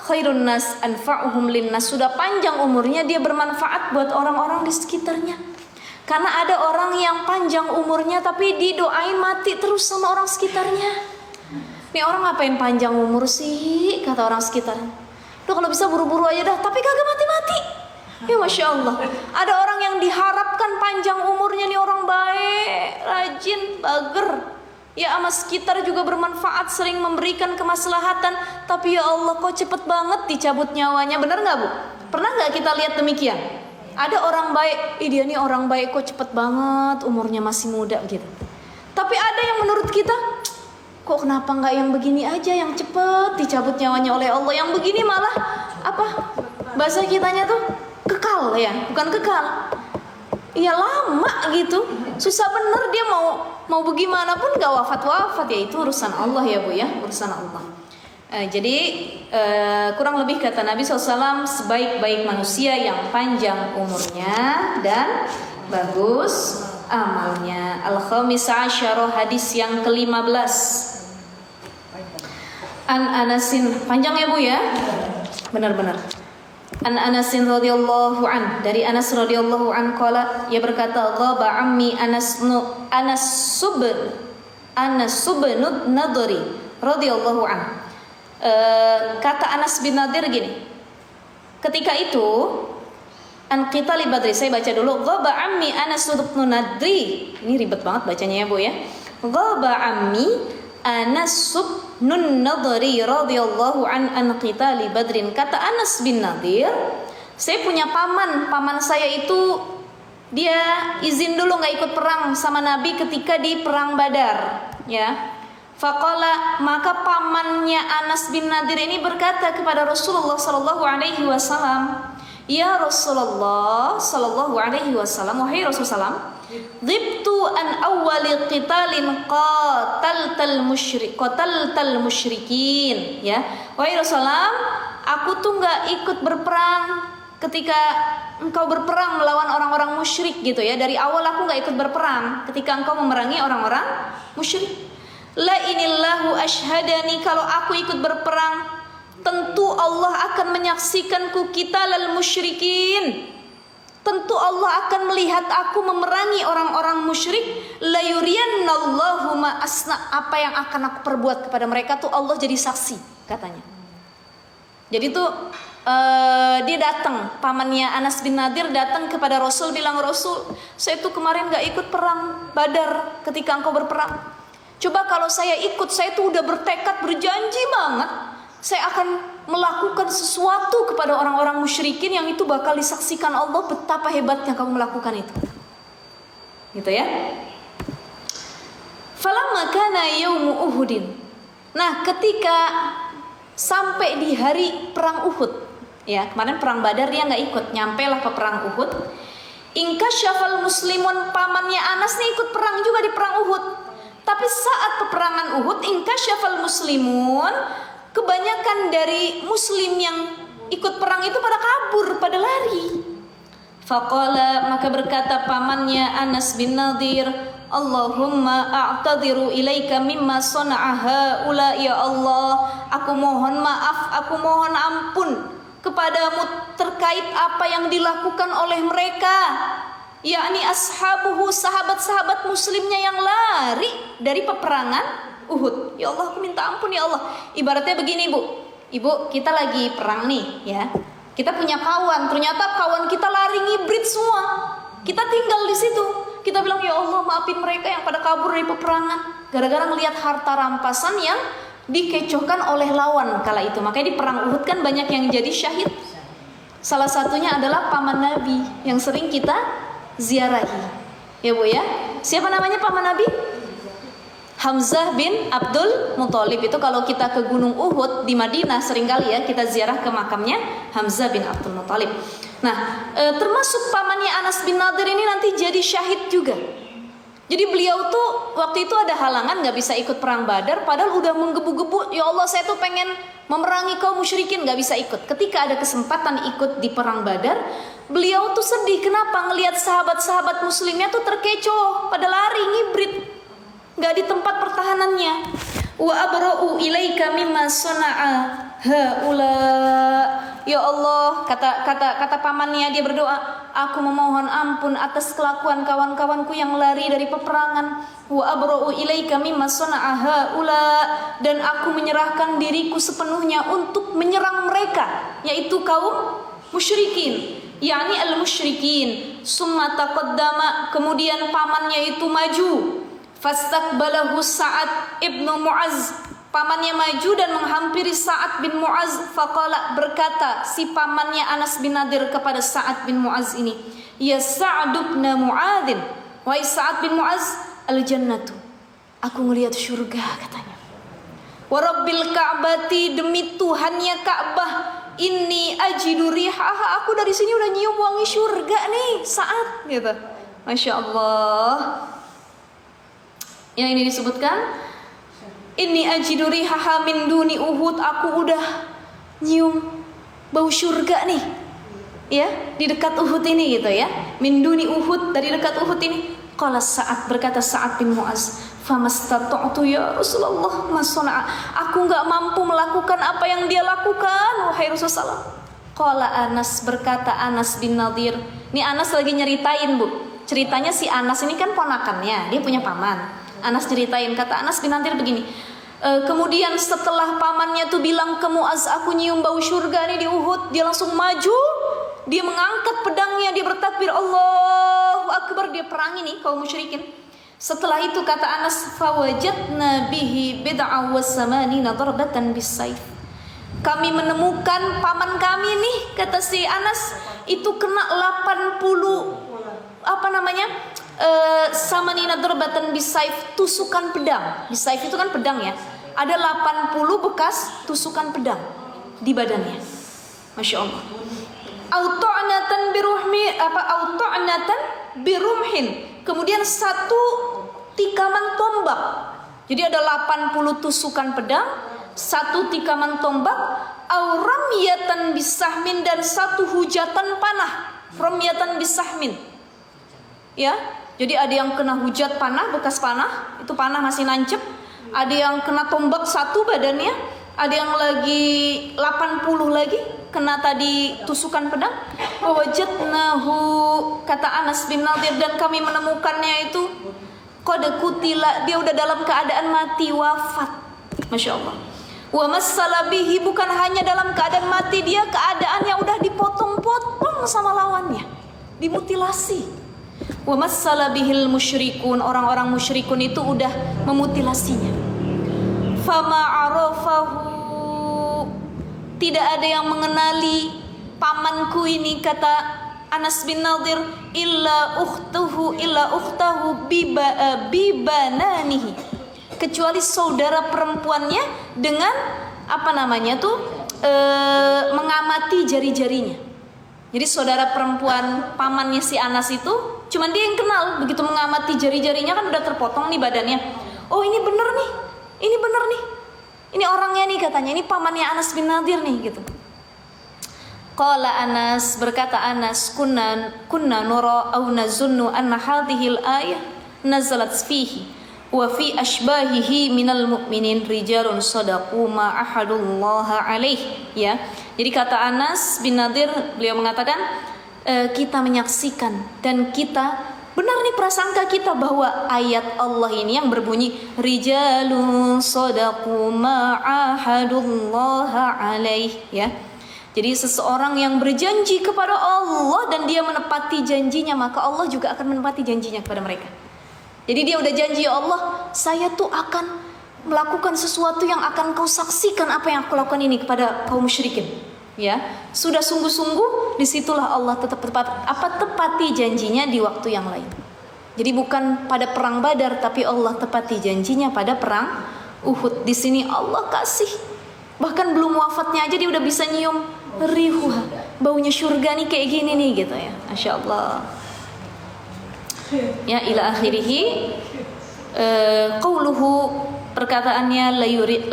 Khairun nas anfa'uhum linnas. Sudah panjang umurnya, dia bermanfaat buat orang-orang di sekitarnya. Karena ada orang yang panjang umurnya tapi didoain mati terus sama orang sekitarnya. Nih orang ngapain panjang umur sih, kata orang sekitar. Duh kalau bisa buru-buru aja dah, tapi kagak mati-mati. Ya Masya Allah. Ada orang yang diharapkan panjang umurnya, nih orang baik, rajin, bager. Ya sama sekitar juga bermanfaat, sering memberikan kemaslahatan. Tapi ya Allah kok cepet banget dicabut nyawanya. Bener gak Bu? Pernah gak kita lihat demikian? Ada orang baik, dia nih orang baik kok cepet banget, umurnya masih muda gitu. Tapi ada yang menurut kita, kok kenapa nggak yang begini aja yang cepet dicabut nyawanya oleh Allah, yang begini malah apa bahasa kitanya tuh kekal ya, bukan kekal, ya lama gitu, susah bener dia mau bagaimanapun nggak wafat ya, itu urusan Allah ya Bu ya, urusan Allah. Jadi kurang lebih kata Nabi SAW, sebaik-baik manusia yang panjang umurnya dan bagus amalnya. Al-Khamisah Asyarah, hadis yang ke-15. An Anasin, panjang ya Bu ya? Benar-benar. An Anasin radhiyallahu an, dari Anas radhiyallahu an qala, ia berkata, ghaba ammi Anas subnud Nadri radhiyallahu an. Kata Anas bin Nadir gini, ketika itu an qitali Badri, saya baca dulu, ghaba ammi Anas subnud Nadri, ini ribet banget bacanya ya Bu ya. Ghaba ammi Anas subnun Nadri radhiyallahu an qitali Badrin. Kata Anas bin Nadir, saya punya paman saya itu dia izin dulu nggak ikut perang sama Nabi ketika di perang Badar, ya. Faqala, maka pamannya Anas bin Nadir ini berkata kepada Rasulullah sallallahu alaihi wasallam, ya Rasulullah sallallahu alaihi wasallam, wahai Rasulullah, dhibtu an awwali qitalin qataltal musyrikin, ya. Wahai Rasulullah, aku tuh nggak ikut berperang ketika engkau berperang melawan orang-orang musyrik gitu ya. Dari awal aku nggak ikut berperang ketika engkau memerangi orang-orang musyrik. La inillahu ashhadani, kalau aku ikut berperang tentu Allah akan menyaksikanku qitalal musyrikin. Tentu Allah akan melihat aku memerangi orang-orang musyrik. La yuriyannallahu ma asna, apa yang akan aku perbuat kepada mereka tuh Allah jadi saksi katanya. Jadi tuh dia datang, pamannya Anas bin Nadir datang kepada Rasul, bilang, Rasul, saya tuh kemarin gak ikut perang Badar ketika engkau berperang. Coba kalau saya ikut, saya tuh udah bertekad, berjanji banget, saya akan melakukan sesuatu kepada orang-orang musyrikin yang itu bakal disaksikan Allah betapa hebatnya kamu melakukan itu. Gitu ya. Falamma kana yaumu Uhudin. Nah, ketika sampai di hari perang Uhud, ya, kemarin perang Badar dia nggak ikut, nyampelah ke perang Uhud. Inkasyafal muslimun, pamannya Anas nih ikut perang juga di perang Uhud. Tapi saat peperangan Uhud, inkasyafal muslimun, kebanyakan dari muslim yang ikut perang itu pada kabur, pada lari. Faqala, maka berkata pamannya Anas bin Nadir, Allahumma a'tadiru ilaika mimma sana'a haula, ya Allah, aku mohon maaf, aku mohon ampun kepadamu terkait apa yang dilakukan oleh mereka, yakni ashabuhu, sahabat-sahabat muslimnya yang lari dari peperangan Uhud. Ya Allah, aku minta ampun ya Allah. Ibaratnya begini Ibu, kita lagi perang nih ya. Kita punya kawan, ternyata kawan kita lari ngibrit semua. Kita tinggal di situ. Kita bilang, ya Allah, maafin mereka yang pada kabur dari peperangan gara-gara ngelihat harta rampasan yang dikecohkan oleh lawan kala itu. Makanya di perang Uhud kan banyak yang jadi syahid. Salah satunya adalah paman Nabi yang sering kita ziarahi. Ya Bu ya. Siapa namanya paman Nabi? Hamzah bin Abdul Muthalib. Itu kalau kita ke Gunung Uhud di Madinah seringkali ya kita ziarah ke makamnya Hamzah bin Abdul Muthalib. Nah, termasuk pamannya Anas bin Nadir ini nanti jadi syahid juga. Jadi beliau tuh waktu itu ada halangan nggak bisa ikut perang Badar, padahal udah menggebu-gebu, ya Allah saya tuh pengen memerangi kaum musyrikin, nggak bisa ikut. Ketika ada kesempatan ikut di perang Badar, beliau tuh sedih. Kenapa? Ngelihat sahabat-sahabat muslimnya tuh terkecoh, pada lari ngibrit, nggak di tempat pertahanannya. Wa abra'u ilaika mimma sana'a haula. Ya Allah, kata pamannya, dia berdoa, aku memohon ampun atas kelakuan kawan-kawanku yang lari dari peperangan. Wa abra'u ilaika mimma sana'a haula, dan aku menyerahkan diriku sepenuhnya untuk menyerang mereka, yaitu kaum musyrikin, yakni al-musyrikin. Summa taqaddama, kemudian pamannya itu maju. Fastaqbalahu Sa'ad ibnu Mu'az, pamannya maju dan menghampiri Sa'ad bin Mu'az. Faqala, berkata si pamannya Anas bin Nadir kepada Sa'ad bin Mu'az ini, ya Sa'ad bin Mu'adzin, wahai Sa'ad bin Mu'az, al-jannatu, aku ngelihat surga katanya. Wa rabbil ka'bati, demi Tuhannya Ka'bah, inni ajidu rihaha, aku dari sini udah nyium wangi surga nih Sa'ad gitu. Masya Allah. Yang ini disebutkan, inni ajidu rihaha min duni Uhud, aku udah nyium bau surga nih, ya, di dekat Uhud ini gitu ya. Min duni Uhud, dari dekat Uhud ini. Qala Sa'ad, berkata Sa'ad bin Mu'az, famastata'tu ya Rasulullah masana'a, aku nggak mampu melakukan apa yang dia lakukan wahai Rasulullah. Qala Anas, berkata Anas bin Nadir, ini Anas lagi nyeritain bu, ceritanya si Anas ini kan ponakannya, dia punya paman. Anas ceritain, kata Anas bin Nadir begini, kemudian setelah pamannya tuh bilang ke Mu'az, aku nyium bau surga nih di Uhud, dia langsung maju, dia mengangkat pedangnya, dia bertakbir Allahu Akbar, dia perangi nih kaum musyrikin. Setelah itu kata Anas, fawajadna bihi bid'a wa samanina darbatan bisayf, kami menemukan paman kami nih, kata si Anas, itu kena 80 samanina darbatan bisayf, tusukan pedang. Bisayf itu kan pedang ya. Ada 80 bekas tusukan pedang di badannya. Masya Allah. Auto'natan birumhin. Kemudian satu tikaman tombak. Jadi ada 80 tusukan pedang, satu tikaman tombak, auramyatan bisahmin, dan satu hujatan panah. Ramyatan bisahmin. Ya, jadi ada yang kena hujat panah, bekas panah, itu panah masih nancep. Ada yang kena tombak satu badannya, ada yang lagi 80 lagi kena tadi tusukan pedang. Wajadnahu, kata Anas bin Nadir, dan kami menemukannya itu qad kutila, dia udah dalam keadaan mati, wafat. Masya Allah. Wa massala bihi, bukan hanya dalam keadaan mati, dia keadaannya udah dipotong-potong sama lawannya, dimutilasi. Wa massala bihil musyrikun, orang-orang musyrikun itu udah memutilasinya. Fama arafahu, tidak ada yang mengenali pamanku ini, kata Anas bin Nadir, illa ukhtahu bibananihi, kecuali saudara perempuannya dengan mengamati jari-jarinya. Jadi saudara perempuan pamannya si Anas itu cuman dia yang kenal, begitu mengamati jari-jarinya kan udah terpotong nih badannya. Oh ini bener nih, ini orangnya nih katanya, ini pamannya Anas bin Nadir nih gitu. Qala Anas, berkata Anas, kunna nura aw nazunnu anna hadhil ayah nazalat fihi wa fi ashbahihi minal mu'minin rijalun sadaqu ma ahadullaha alaih. Ya, jadi kata Anas bin Nadir, beliau mengatakan, kita menyaksikan dan kita benar nih prasangka kita bahwa ayat Allah ini yang berbunyi rijalun sadaqu ma ahadullaha alaih, ya. Jadi seseorang yang berjanji kepada Allah dan dia menepati janjinya, maka Allah juga akan menepati janjinya kepada mereka. Jadi dia udah janji, ya Allah, saya tuh akan melakukan sesuatu yang akan kau saksikan apa yang aku lakukan ini kepada kaum musyrikin. Ya, sudah sungguh-sungguh, disitulah Allah tepati janjinya di waktu yang lain. Jadi bukan pada perang Badar, tapi Allah tepati janjinya pada perang Uhud. Di sini Allah kasih, bahkan belum wafatnya aja dia udah bisa nyium rihuha, baunya surga nih kayak gini nih gitu ya. Masya Allah. Ya, ila akhirih. Qauluhu, perkataannya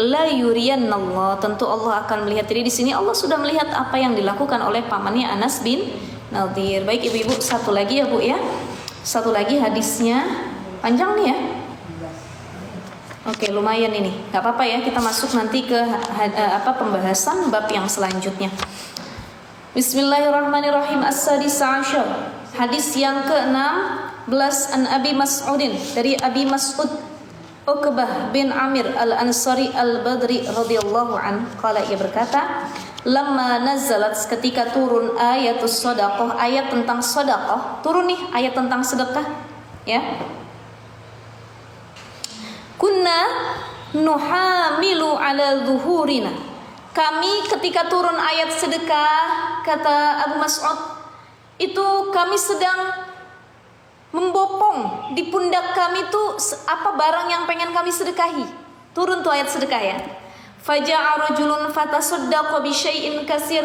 la yuriyannallah, tentu Allah akan melihat. Jadi di sini Allah sudah melihat apa yang dilakukan oleh pamannya Anas bin Nadir. Baik ibu-ibu, satu lagi ya Bu ya. Satu lagi hadisnya panjang nih ya. Oke, lumayan ini. Gak apa-apa ya, kita masuk nanti ke pembahasan bab yang selanjutnya. Bismillahirrahmanirrahim. As-sadis asyar. Hadis yang ke-16 an Abi Mas'udin, dari Abi Mas'ud Uqbah bin Amir Al-Ansari Al-Badri radhiyallahu an, qala, ia berkata, lamma nazalat, ketika turun ayatus shadaqah, ayat tentang sedekah, turun nih ayat tentang sedekah ya. Kunna nuhamilu ala zuhurina, kami ketika turun ayat sedekah, kata Abu Mas'ud, itu kami sedang membopong di pundak kami tuh apa barang yang pengen kami sedekahi. Turun tuh ayat sedekah ya. Faja'a rajulun fatasaddaqa bi syai'in katsir,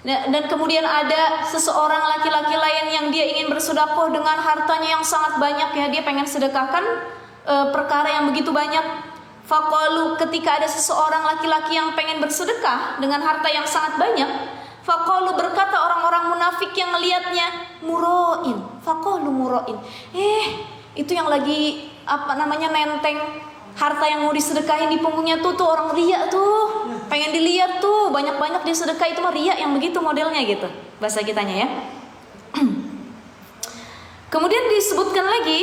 dan kemudian ada seseorang laki-laki lain yang dia ingin bersedekah dengan hartanya yang sangat banyak ya, dia pengen sedekahkan perkara yang begitu banyak. Faqalu, ketika ada seseorang laki-laki yang pengen bersedekah dengan harta yang sangat banyak, faqalu, berkata orang-orang munafik yang melihatnya, muroin. Faqalu muroin. Itu yang lagi nenteng harta yang mau disedekahin di punggungnya tuh orang riya tuh. Pengen dilihat tuh, banyak-banyak dia sedekah, itu mah riya yang begitu modelnya gitu. Bahasa kitanya ya. Kemudian disebutkan lagi,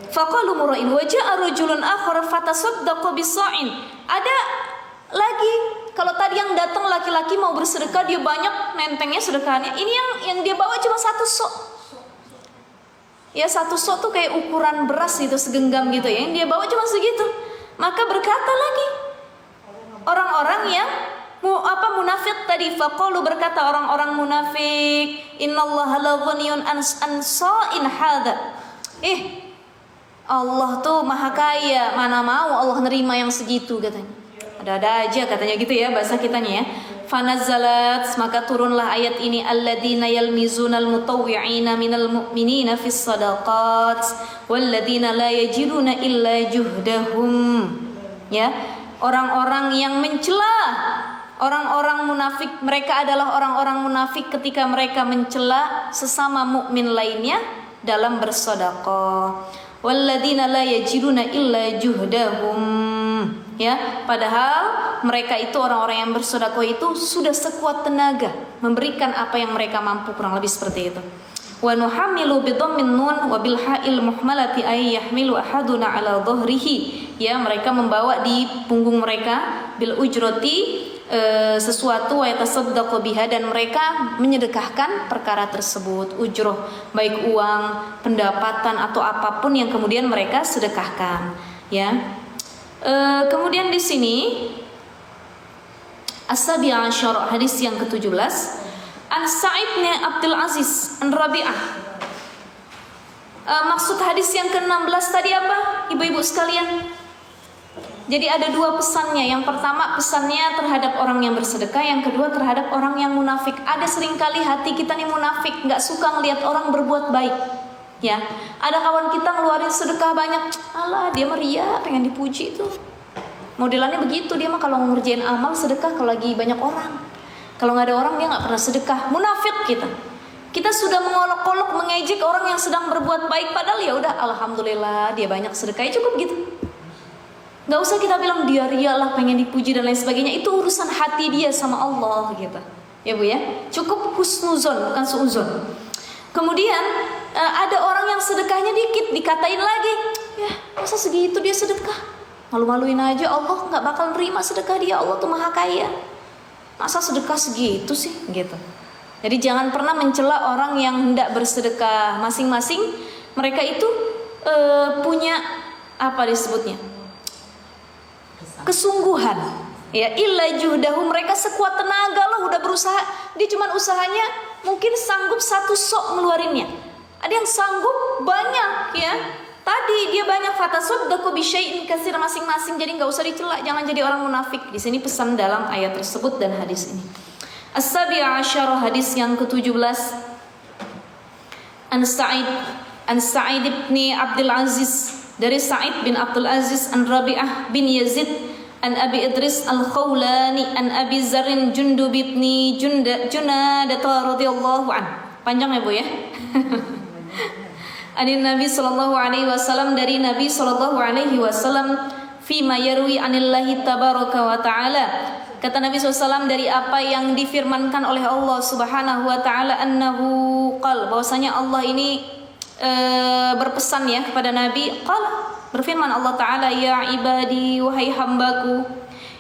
faqalu muroin wa ja'a rajulun akhar fatasaddaqa bisa'in. Ada lagi, kalau tadi yang datang laki-laki mau bersedekah, dia banyak nentengnya sedekahnya. Ini yang dia bawa cuma satu sok. Ya, satu sok tuh kayak ukuran beras gitu, segenggam gitu ya. Yang dia bawa cuma segitu. Maka berkata lagi orang-orang yang munafik tadi, faqalu, berkata orang-orang munafik, innallaha la ghaniyun an sa'in hadza. Allah tuh maha kaya, mana mau Allah nerima yang segitu, katanya. Ada-ada aja katanya gitu ya bahasa kitanya ya. Fanazzalat, maka turunlah ayat ini, alladzina yalmizunal mutawwi'ina minal mu'minina fis shadaqat walladzina la yajiduna illa juhdahum. Ya, orang-orang yang mencela orang-orang munafik, mereka adalah orang-orang munafik ketika mereka mencela sesama mukmin lainnya dalam bersedekah. Walladzina la yajiduna illa juhdahum. Ya, padahal mereka itu orang-orang yang bersedekah itu sudah sekuat tenaga memberikan apa yang mereka mampu, kurang lebih seperti itu. Wa nuhamilu bi dhammin nun wa bil ha'il muhmalati ay yahmilu ahaduna ala dhahrihi. Ya, mereka membawa di punggung mereka bil ujrati sesuatu, wa yatasaddaqu biha, dan mereka menyedekahkan perkara tersebut, ujroh, baik uang, pendapatan atau apapun yang kemudian mereka sedekahkan ya. Kemudian di sini As-sabi asyar, hadis yang ke-17, An Sa'id bin Abdul Aziz an Rabi'ah. Maksud hadis yang ke-16 tadi apa, ibu-ibu sekalian? Jadi ada dua pesannya. Yang pertama pesannya terhadap orang yang bersedekah, yang kedua terhadap orang yang munafik. Ada seringkali hati kita nih munafik, nggak suka ngelihat orang berbuat baik. Ya, ada kawan kita ngeluarin sedekah banyak, alah dia meriah, pengen dipuji tuh. Modelannya begitu dia mah, kalau ngerjain amal sedekah kalau lagi banyak orang. Kalau nggak ada orang dia nggak pernah sedekah. Munafik kita. Kita sudah mengolok-olok, mengejek orang yang sedang berbuat baik, padahal ya udah alhamdulillah dia banyak sedekah, cukup gitu. Gak usah kita bilang dia rialah, pengen dipuji dan lain sebagainya. Itu urusan hati dia sama Allah gitu. Ya Bu ya. Cukup husnuzon, bukan suuzon. Kemudian ada orang yang sedekahnya dikit, dikatain lagi, ya masa segitu dia sedekah, malu-maluin aja, Allah gak bakal nerima sedekah dia, Allah tuh maha kaya, masa sedekah segitu sih gitu. Jadi jangan pernah mencela orang yang hendak bersedekah. Masing-masing mereka itu punya apa disebutnya, kesungguhan ya. Illa juhdahu, mereka sekuat tenaga loh, udah berusaha. Dia cuman usahanya mungkin sanggup satu sok ngeluarinnya, ada yang sanggup banyak ya. Tadi dia banyak, fatasaddaqu bi syai'in katsir, masing-masing. Jadi nggak usah dicela, jangan jadi orang munafik. Di sini pesan dalam ayat tersebut dan hadis ini. As-sabi asyar, hadis yang ke-17, an Sa'id bin Abdul Aziz, dari Sa'id bin Abdul Aziz, an Rabi'ah bin Yazid, an Abi Idris al-Khawlani, an Abi Zarrin Jundub bin Junadah radhiyallahu an. Panjang ya Bu ya. Anin Nabi sallallahu alaihi wasallam, dari Nabi sallallahu alaihi wasallam, fima yarwi anillahi tabaraka wa ta'ala. Kata Nabi SAW dari apa yang difirmankan oleh Allah Subhanahu wa taala, annahu qal, bahwasanya Allah ini berpesan ya kepada Nabi, qal, berfirman Allah taala, ya ibadi, wahai hambaku,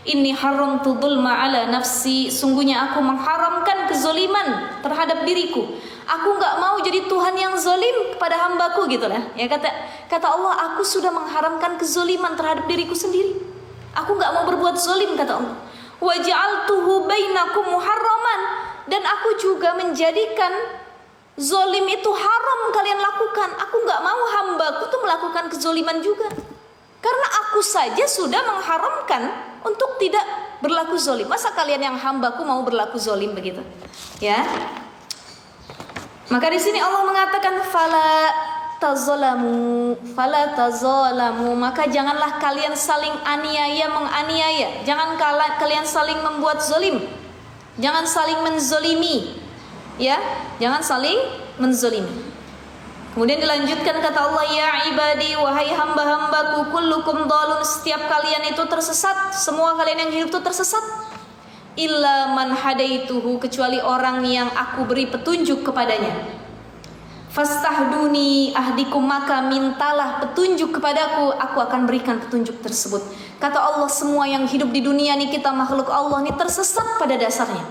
inni haramtu dzulma ala nafsi, sungguhnya aku mengharamkan kezaliman terhadap diriku. Aku enggak mau jadi Tuhan yang zalim kepada hambaku, gitu lah. Ya kata Allah, aku sudah mengharamkan kezaliman terhadap diriku sendiri. Aku enggak mau berbuat zalim, kata Allah. Wa ja'altuhu bainakum muharraman, dan aku juga menjadikan zalim itu haram kalian lakukan. Aku enggak mau hambaku tuh melakukan kezaliman juga. Karena aku saja sudah mengharamkan untuk tidak berlaku zalim. Masa kalian yang hambaku mau berlaku zalim begitu? Ya. Maka di sini Allah mengatakan fala tazalamu, maka janganlah kalian saling menganiaya. Jangan kalian saling membuat zalim. Jangan saling menzalimi. Ya, jangan saling menzalimi. Kemudian dilanjutkan kata Allah, ya ibadi, wahai hamba-hambaku, kullukum dhalun, setiap kalian itu tersesat, semua kalian yang hidup itu tersesat. Illa man hadaituhu, kecuali orang yang aku beri petunjuk kepadanya. Fastahduni ahdikum, maka mintalah petunjuk kepadaku, aku akan berikan petunjuk tersebut. Kata Allah, semua yang hidup di dunia ini, kita makhluk Allah ini tersesat pada dasarnya.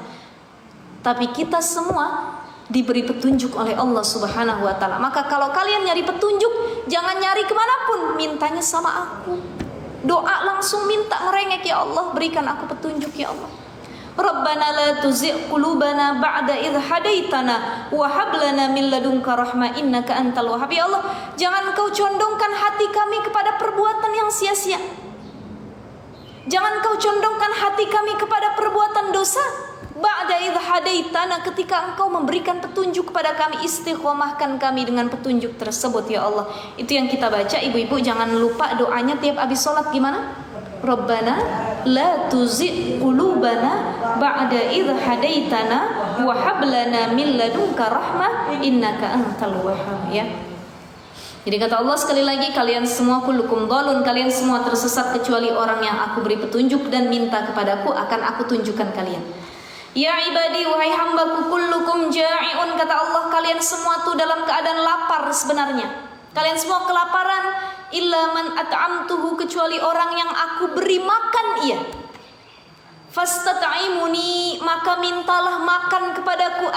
Tapi kita semua diberi petunjuk oleh Allah Subhanahu wa ta'ala. Maka kalau kalian nyari petunjuk, jangan nyari kemanapun, mintanya sama aku. Doa langsung minta, ngerengek, ya Allah berikan aku petunjuk ya Allah. Rabbana la tuzigh qulubana ba'da idh hadaitana wa hab lana min ladunka rahmah innaka antal wahhab. Ya Allah, jangan Kau condongkan hati kami kepada perbuatan yang sia-sia. Jangan Kau condongkan hati kami kepada perbuatan dosa. Ba'da idh hadaitana, ketika Engkau memberikan petunjuk kepada kami, istiqomahkan kami dengan petunjuk tersebut ya Allah. Itu yang kita baca, ibu-ibu jangan lupa doanya tiap habis sholat gimana? Rabbana la tuzigh qulubana ba'da idh hadaitana wa hab lana min ladunka rahmah innaka antal wahhab. Ya. Jadi kata Allah sekali lagi, kalian semua kullukum dhalun, kalian semua tersesat kecuali orang yang aku beri petunjuk dan minta kepadaku, akan aku tunjukkan kalian. Ya ibadi, wahai hambaku, kullukum ja'iun, kata Allah, kalian semua tuh dalam keadaan lapar sebenarnya. Kalian semua kelaparan, illa man at'amtuhu, kecuali orang yang aku beri makan ia. Fastat'imuni, maka mintalah makan kepadaku,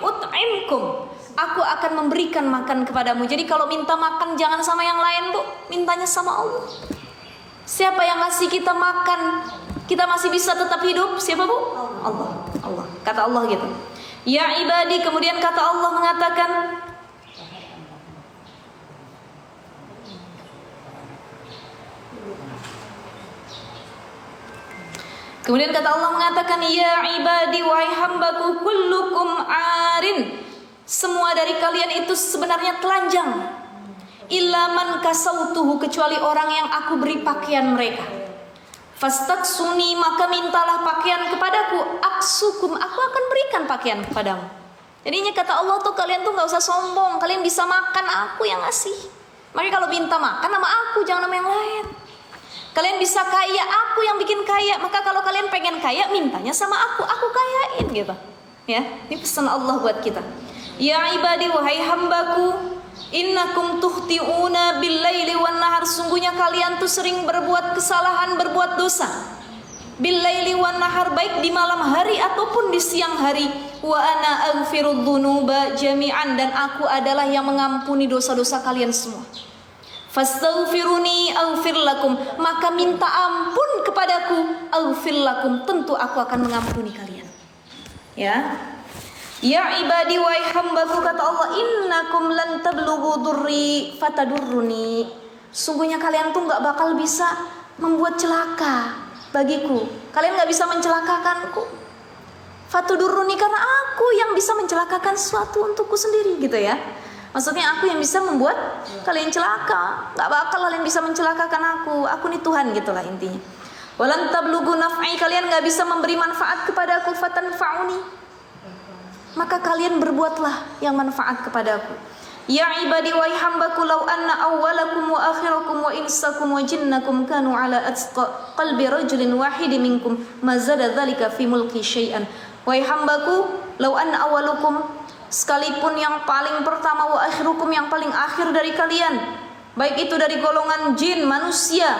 ut'imkum, aku akan memberikan makan kepadamu. Jadi kalau minta makan jangan sama yang lain, Bu, mintanya sama Allah. Siapa yang ngasih kita makan, kita masih bisa tetap hidup? Siapa, Bu? Allah. Kata Allah gitu. Ya ibadi, kemudian kata Allah mengatakan, kemudian kata Allah mengatakan, ya ibadi, wahai hambaku, kullukum arin, semua dari kalian itu sebenarnya telanjang. Illa man kasautuhu, kecuali orang yang aku beri pakaian mereka. Fastaksuni, maka mintalah pakaian kepadaku, aksukum, aku akan berikan pakaian kepadamu. Jadinya kata Allah tuh, kalian tuh gak usah sombong, kalian bisa makan, aku yang ngasih. Makanya kalau minta makan nama aku, jangan nama yang lain. Kalian bisa kaya, aku yang bikin kaya. Maka kalau kalian pengen kaya, mintanya sama aku kayain gitu. Ya, ini pesan Allah buat kita. Ya ibadi, wahai hambaku, innakum tuhti'una bil-laili wan-nahar, sungguhnya kalian tuh sering berbuat kesalahan, berbuat dosa. Bil-laili wan-nahar, baik di malam hari ataupun di siang hari. Wa ana aghfirudz dzunuba jami'an, dan aku adalah yang mengampuni dosa-dosa kalian semua. Fastaghfiruni aghfir lakum, maka minta ampun kepadaku, aghfir lakum, tentu aku akan mengampuni kalian. Ya. Ya ibadi, wahai hambaku, kata Allah, innakum lan tablughu durri fatadurruni, sungguhnya kalian tuh gak bakal bisa membuat celaka bagiku, kalian gak bisa mencelakakanku. Fatadurruni, karena aku yang bisa mencelakakan sesuatu untukku sendiri gitu ya. Maksudnya aku yang bisa membuat kalian celaka. Gak bakal kalian bisa mencelakakan aku. Aku nih Tuhan, gitulah intinya. Walan tablughu naf'i, kalian gak bisa memberi manfaat kepada aku. Fatanfa'uni, maka kalian berbuatlah yang manfaat kepada aku. Ya ibadi wa hambaku, law anna awwalakum wa akhirakum wa insakum wa jinnakum kanu ala atqa qalbi rajulin wahidin minkum ma zada dzalika fi mulki syai'an. Wa hambaku, law anna awwalukum, sekalipun yang paling pertama, wa akhirukum, yang paling akhir dari kalian, baik itu dari golongan jin, manusia,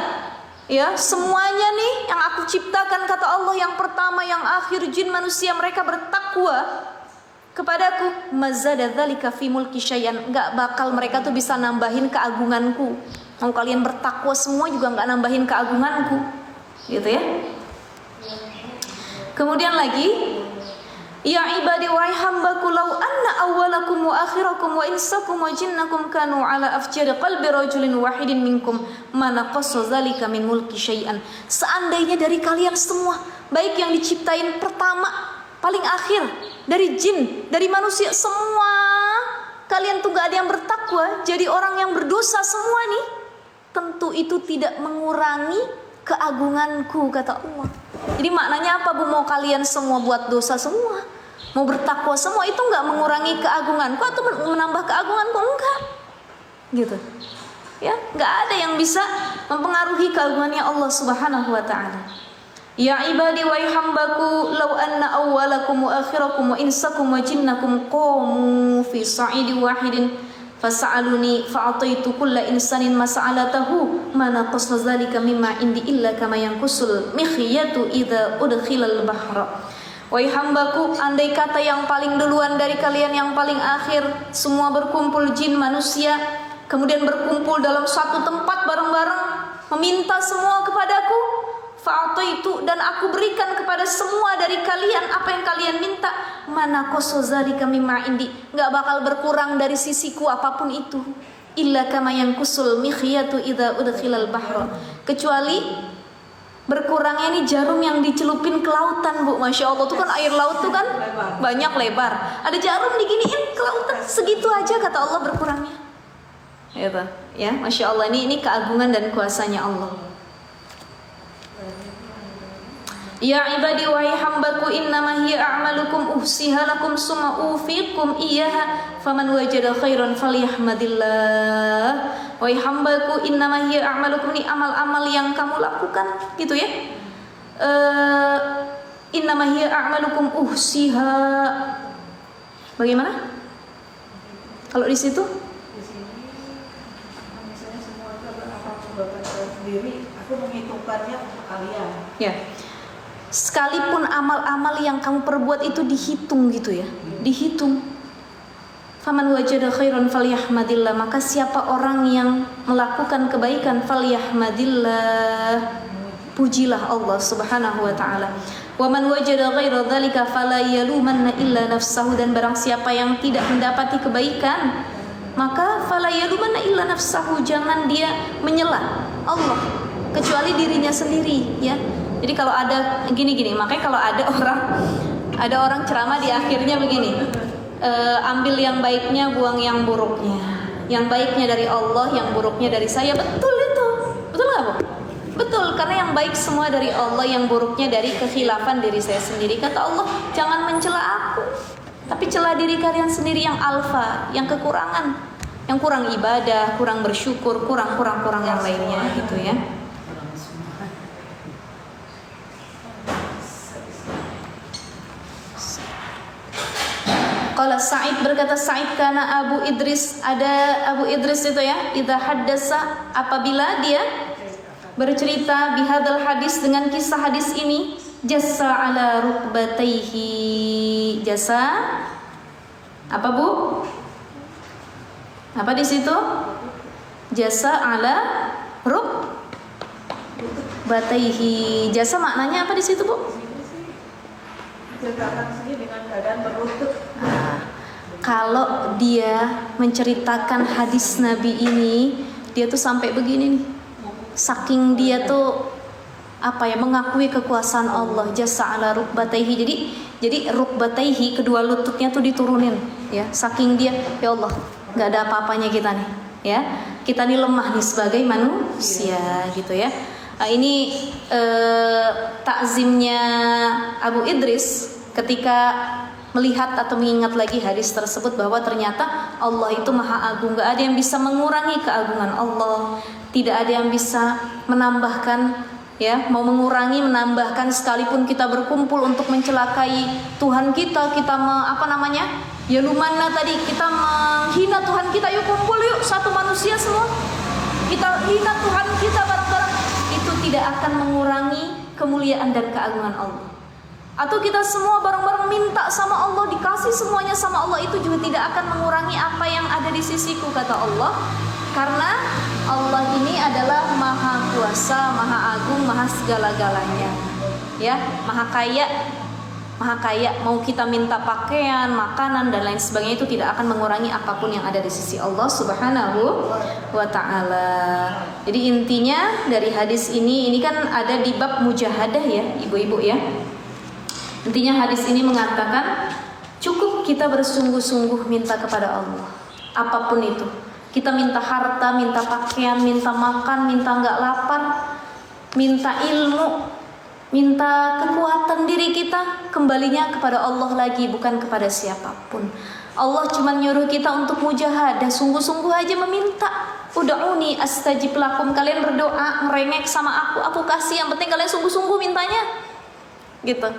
ya, semuanya nih yang aku ciptakan, kata Allah, yang pertama, yang akhir, jin, manusia, mereka bertakwa kepadaku, mazada dzalika fi mulki syai'an, enggak bakal mereka tuh bisa nambahin keagunganku. Mau kalian bertakwa semua juga enggak nambahin keagunganku, gitu ya. Kemudian lagi, ya ibadi wa hambaku, law anna awwalakum wa akhirakum wa insakum wa jinnakum kanu ala afjari qalbi rajulin wahidin minkum ma naqassa dzalika min mulki syai'an. Seandainya dari kalian semua, baik yang diciptain pertama, paling akhir, dari jin, dari manusia, semua kalian tuh gak ada yang bertakwa, jadi orang yang berdosa semua nih, tentu itu tidak mengurangi keagunganku, kata Allah. Jadi maknanya apa, Bu? Mau kalian semua buat dosa semua, mau bertakwa semua, itu nggak mengurangi keagunganku atau menambah keagunganku, enggak, gitu ya. Nggak ada yang bisa mempengaruhi keagungannya Allah Subhanahu wa ta'ala. Ya ibadi wa hambaku, law anna awwalakum wa akhirakum wa insakum wa jinnakum qamu fi sa'idi wahidin fas'aluni fa'ataitu kulla insanin mas'alatahu ma naqassa dzalika mimma indi illa kama yanqusul mikhyatu idza udkhilal bahra. Wahai hambaku, andai kata yang paling duluan dari kalian, yang paling akhir, semua berkumpul, jin, manusia, kemudian berkumpul dalam suatu tempat bareng-bareng, meminta semua kepadaku, fa'ataitu, dan aku berikan kepada semua dari kalian apa yang kalian minta, mana qasazalika mimma indi, enggak bakal berkurang dari sisiku apapun itu, illa kama yanqusul mikhyatu idza udkhilal bahra, kecuali berkurangnya ini jarum yang dicelupin ke lautan, Bu. Masya Allah, tuh kan air laut tuh kan banyak, lebar, ada jarum diginiin ke lautan, segitu aja kata Allah berkurangnya, gitu ya. Masya Allah, ini keagungan dan kuasanya Allah. Ya ibadi wa hambaku, innama hiya a'malukum uhsiha lakum summa ufikum iyyaha faman wajada khairan falyahmadillah. Wa hambaku, innama hiya a'malukum, ini amal-amal yang kamu lakukan, gitu ya. Innama hiya a'malukum uhsiha. Bagaimana? Kalau di situ?
Di sini misalnya semua itu apa Bapak sendiri, aku menghitungkannya untuk kalian.
Ya. Sekalipun amal-amal yang kamu perbuat itu dihitung, gitu ya, dihitung. Faman wajada khairan falyahmadillah, maka siapa orang yang melakukan kebaikan, falyahmadillah, pujilah Allah Subhanahu wa ta'ala. Wa man wajada ghaira dzalika fala yalumanna illa nafsahu, dan barang siapa yang tidak mendapati kebaikan, maka fala yalumanna illa nafsahu, jangan dia menyela Allah kecuali dirinya sendiri, ya. Jadi kalau ada gini-gini, makanya kalau ada orang ceramah di akhirnya begini, ambil yang baiknya, buang yang buruknya. Yang baiknya dari Allah, yang buruknya dari saya. Betul itu, betul nggak, Bu? Betul, karena yang baik semua dari Allah, yang buruknya dari kekhilafan diri saya sendiri. Kata Allah, jangan mencela aku, tapi cela diri kalian sendiri yang alfa, yang kekurangan, yang kurang ibadah, kurang bersyukur, kurang yang lainnya, gitu ya. Qala Sa'id, berkata Sa'id, kana Abu Idris, ada Abu Idris itu ya, idza haddasa, apabila dia bercerita bihadal hadis, dengan kisah hadis ini, jassa ala rukbataihi. Jassa apa, Bu? Apa di situ? Jassa ala rukbataihi. Jassa maknanya apa di situ, Bu?
Menceritakan sendiri dengan keadaan berlutut.
Kalau dia menceritakan hadis Nabi ini, dia tuh sampai begini nih, saking dia tuh apa ya, mengakui kekuasaan Allah. Jasa ala rukbataihi, jadi rukbataihi, kedua lututnya tuh diturunin, ya, saking dia, ya Allah, nggak ada apa-apanya kita nih, ya. Kita nih lemah nih sebagai manusia, gitu ya. Nah, ini takzimnya Abu Idris ketika melihat atau mengingat lagi hadis tersebut bahwa ternyata Allah itu maha agung, gak ada yang bisa mengurangi keagungan Allah, tidak ada yang bisa menambahkan, ya, mau mengurangi menambahkan, sekalipun kita berkumpul untuk mencelakai Tuhan kita, ya lumana tadi, kita menghina Tuhan kita, yuk kumpul yuk satu manusia semua, kita hina Tuhan kita bareng-bareng, itu tidak akan mengurangi kemuliaan dan keagungan Allah. Atau kita semua bareng-bareng minta sama Allah, dikasih semuanya sama Allah, itu juga tidak akan mengurangi apa yang ada di sisiku, kata Allah. Karena Allah ini adalah maha kuasa, maha agung, maha segala-galanya, ya, maha kaya. Mau kita minta pakaian, makanan dan lain sebagainya, itu tidak akan mengurangi apapun yang ada di sisi Allah Subhanahu wa ta'ala. Jadi intinya dari hadis ini kan ada di bab mujahadah, ya ibu-ibu, ya. Intinya hadis ini mengatakan cukup kita bersungguh-sungguh minta kepada Allah, apapun itu. Kita minta harta, minta pakaian, minta makan, minta nggak lapar, minta ilmu, minta kekuatan diri kita, kembalinya kepada Allah lagi, bukan kepada siapapun. Allah cuma nyuruh kita untuk mujahadah, sungguh-sungguh aja meminta. Ud'uni astajib lakum, kalian berdoa, ngerengek sama aku kasih, yang penting kalian sungguh-sungguh mintanya, gitu.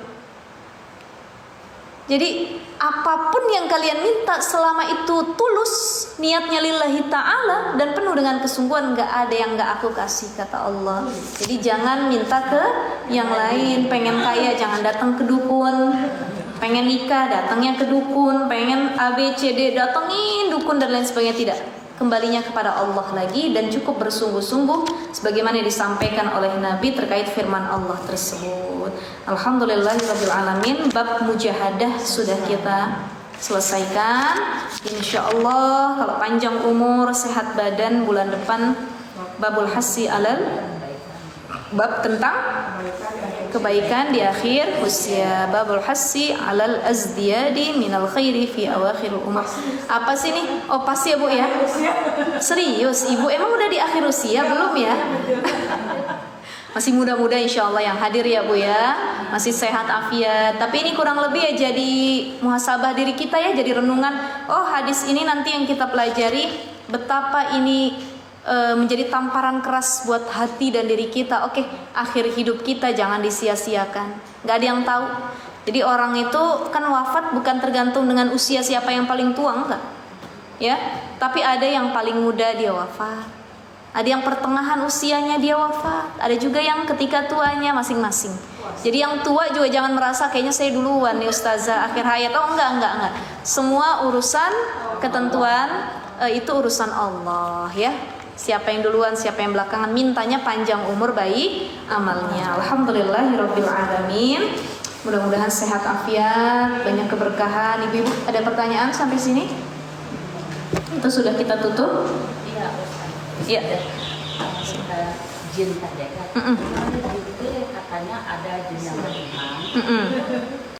Jadi apapun yang kalian minta, selama itu tulus, niatnya lillahi ta'ala dan penuh dengan kesungguhan, gak ada yang gak aku kasih, kata Allah. Jadi jangan minta ke yang lain. Pengen kaya jangan datang ke dukun, pengen nikah datangnya ke dukun, pengen ABCD datengin dukun dan lain sebagainya. Tidak, kembalinya kepada Allah lagi, dan cukup bersungguh-sungguh sebagaimana yang disampaikan oleh Nabi terkait firman Allah tersebut. Alhamdulillahirabbil alamin. Bab mujahadah sudah kita selesaikan. Insyaallah kalau panjang umur, sehat badan, bulan depan babul hasi alal, bab tentang kebaikan di akhir usia, babul hasi alal azdiyadi minal khairi fi awakhirul umur. Apa sih nih? Oh pasti ya Bu ya. Serius Ibu, emang udah di akhir usia belum ya? Masih muda-muda insyaallah yang hadir ya Bu ya, masih sehat afiat. Tapi ini kurang lebih ya jadi muhasabah diri kita ya, jadi renungan. Oh hadis ini nanti yang kita pelajari, betapa ini menjadi tamparan keras buat hati dan diri kita. Oke, akhir hidup kita jangan disia-siakan, gak ada yang tahu. Jadi orang itu kan wafat bukan tergantung dengan usia siapa yang paling tua, enggak, ya. Tapi ada yang paling muda dia wafat, ada yang pertengahan usianya dia wafat, ada juga yang ketika tuanya masing-masing. Jadi yang tua juga jangan merasa kayaknya saya duluan nih ustazah akhir hayat. Oh enggak. Semua urusan ketentuan itu urusan Allah ya. Siapa yang duluan, siapa yang belakangan, mintanya panjang umur, baik amalnya. Alhamdulillahirabbil alamin. Mudah-mudahan sehat afiat, banyak keberkahan. Ibu-ibu ada pertanyaan sampai sini? Itu sudah kita tutup? Iya.
Jin tadi kan. Itu katanya ada jin yang beriman.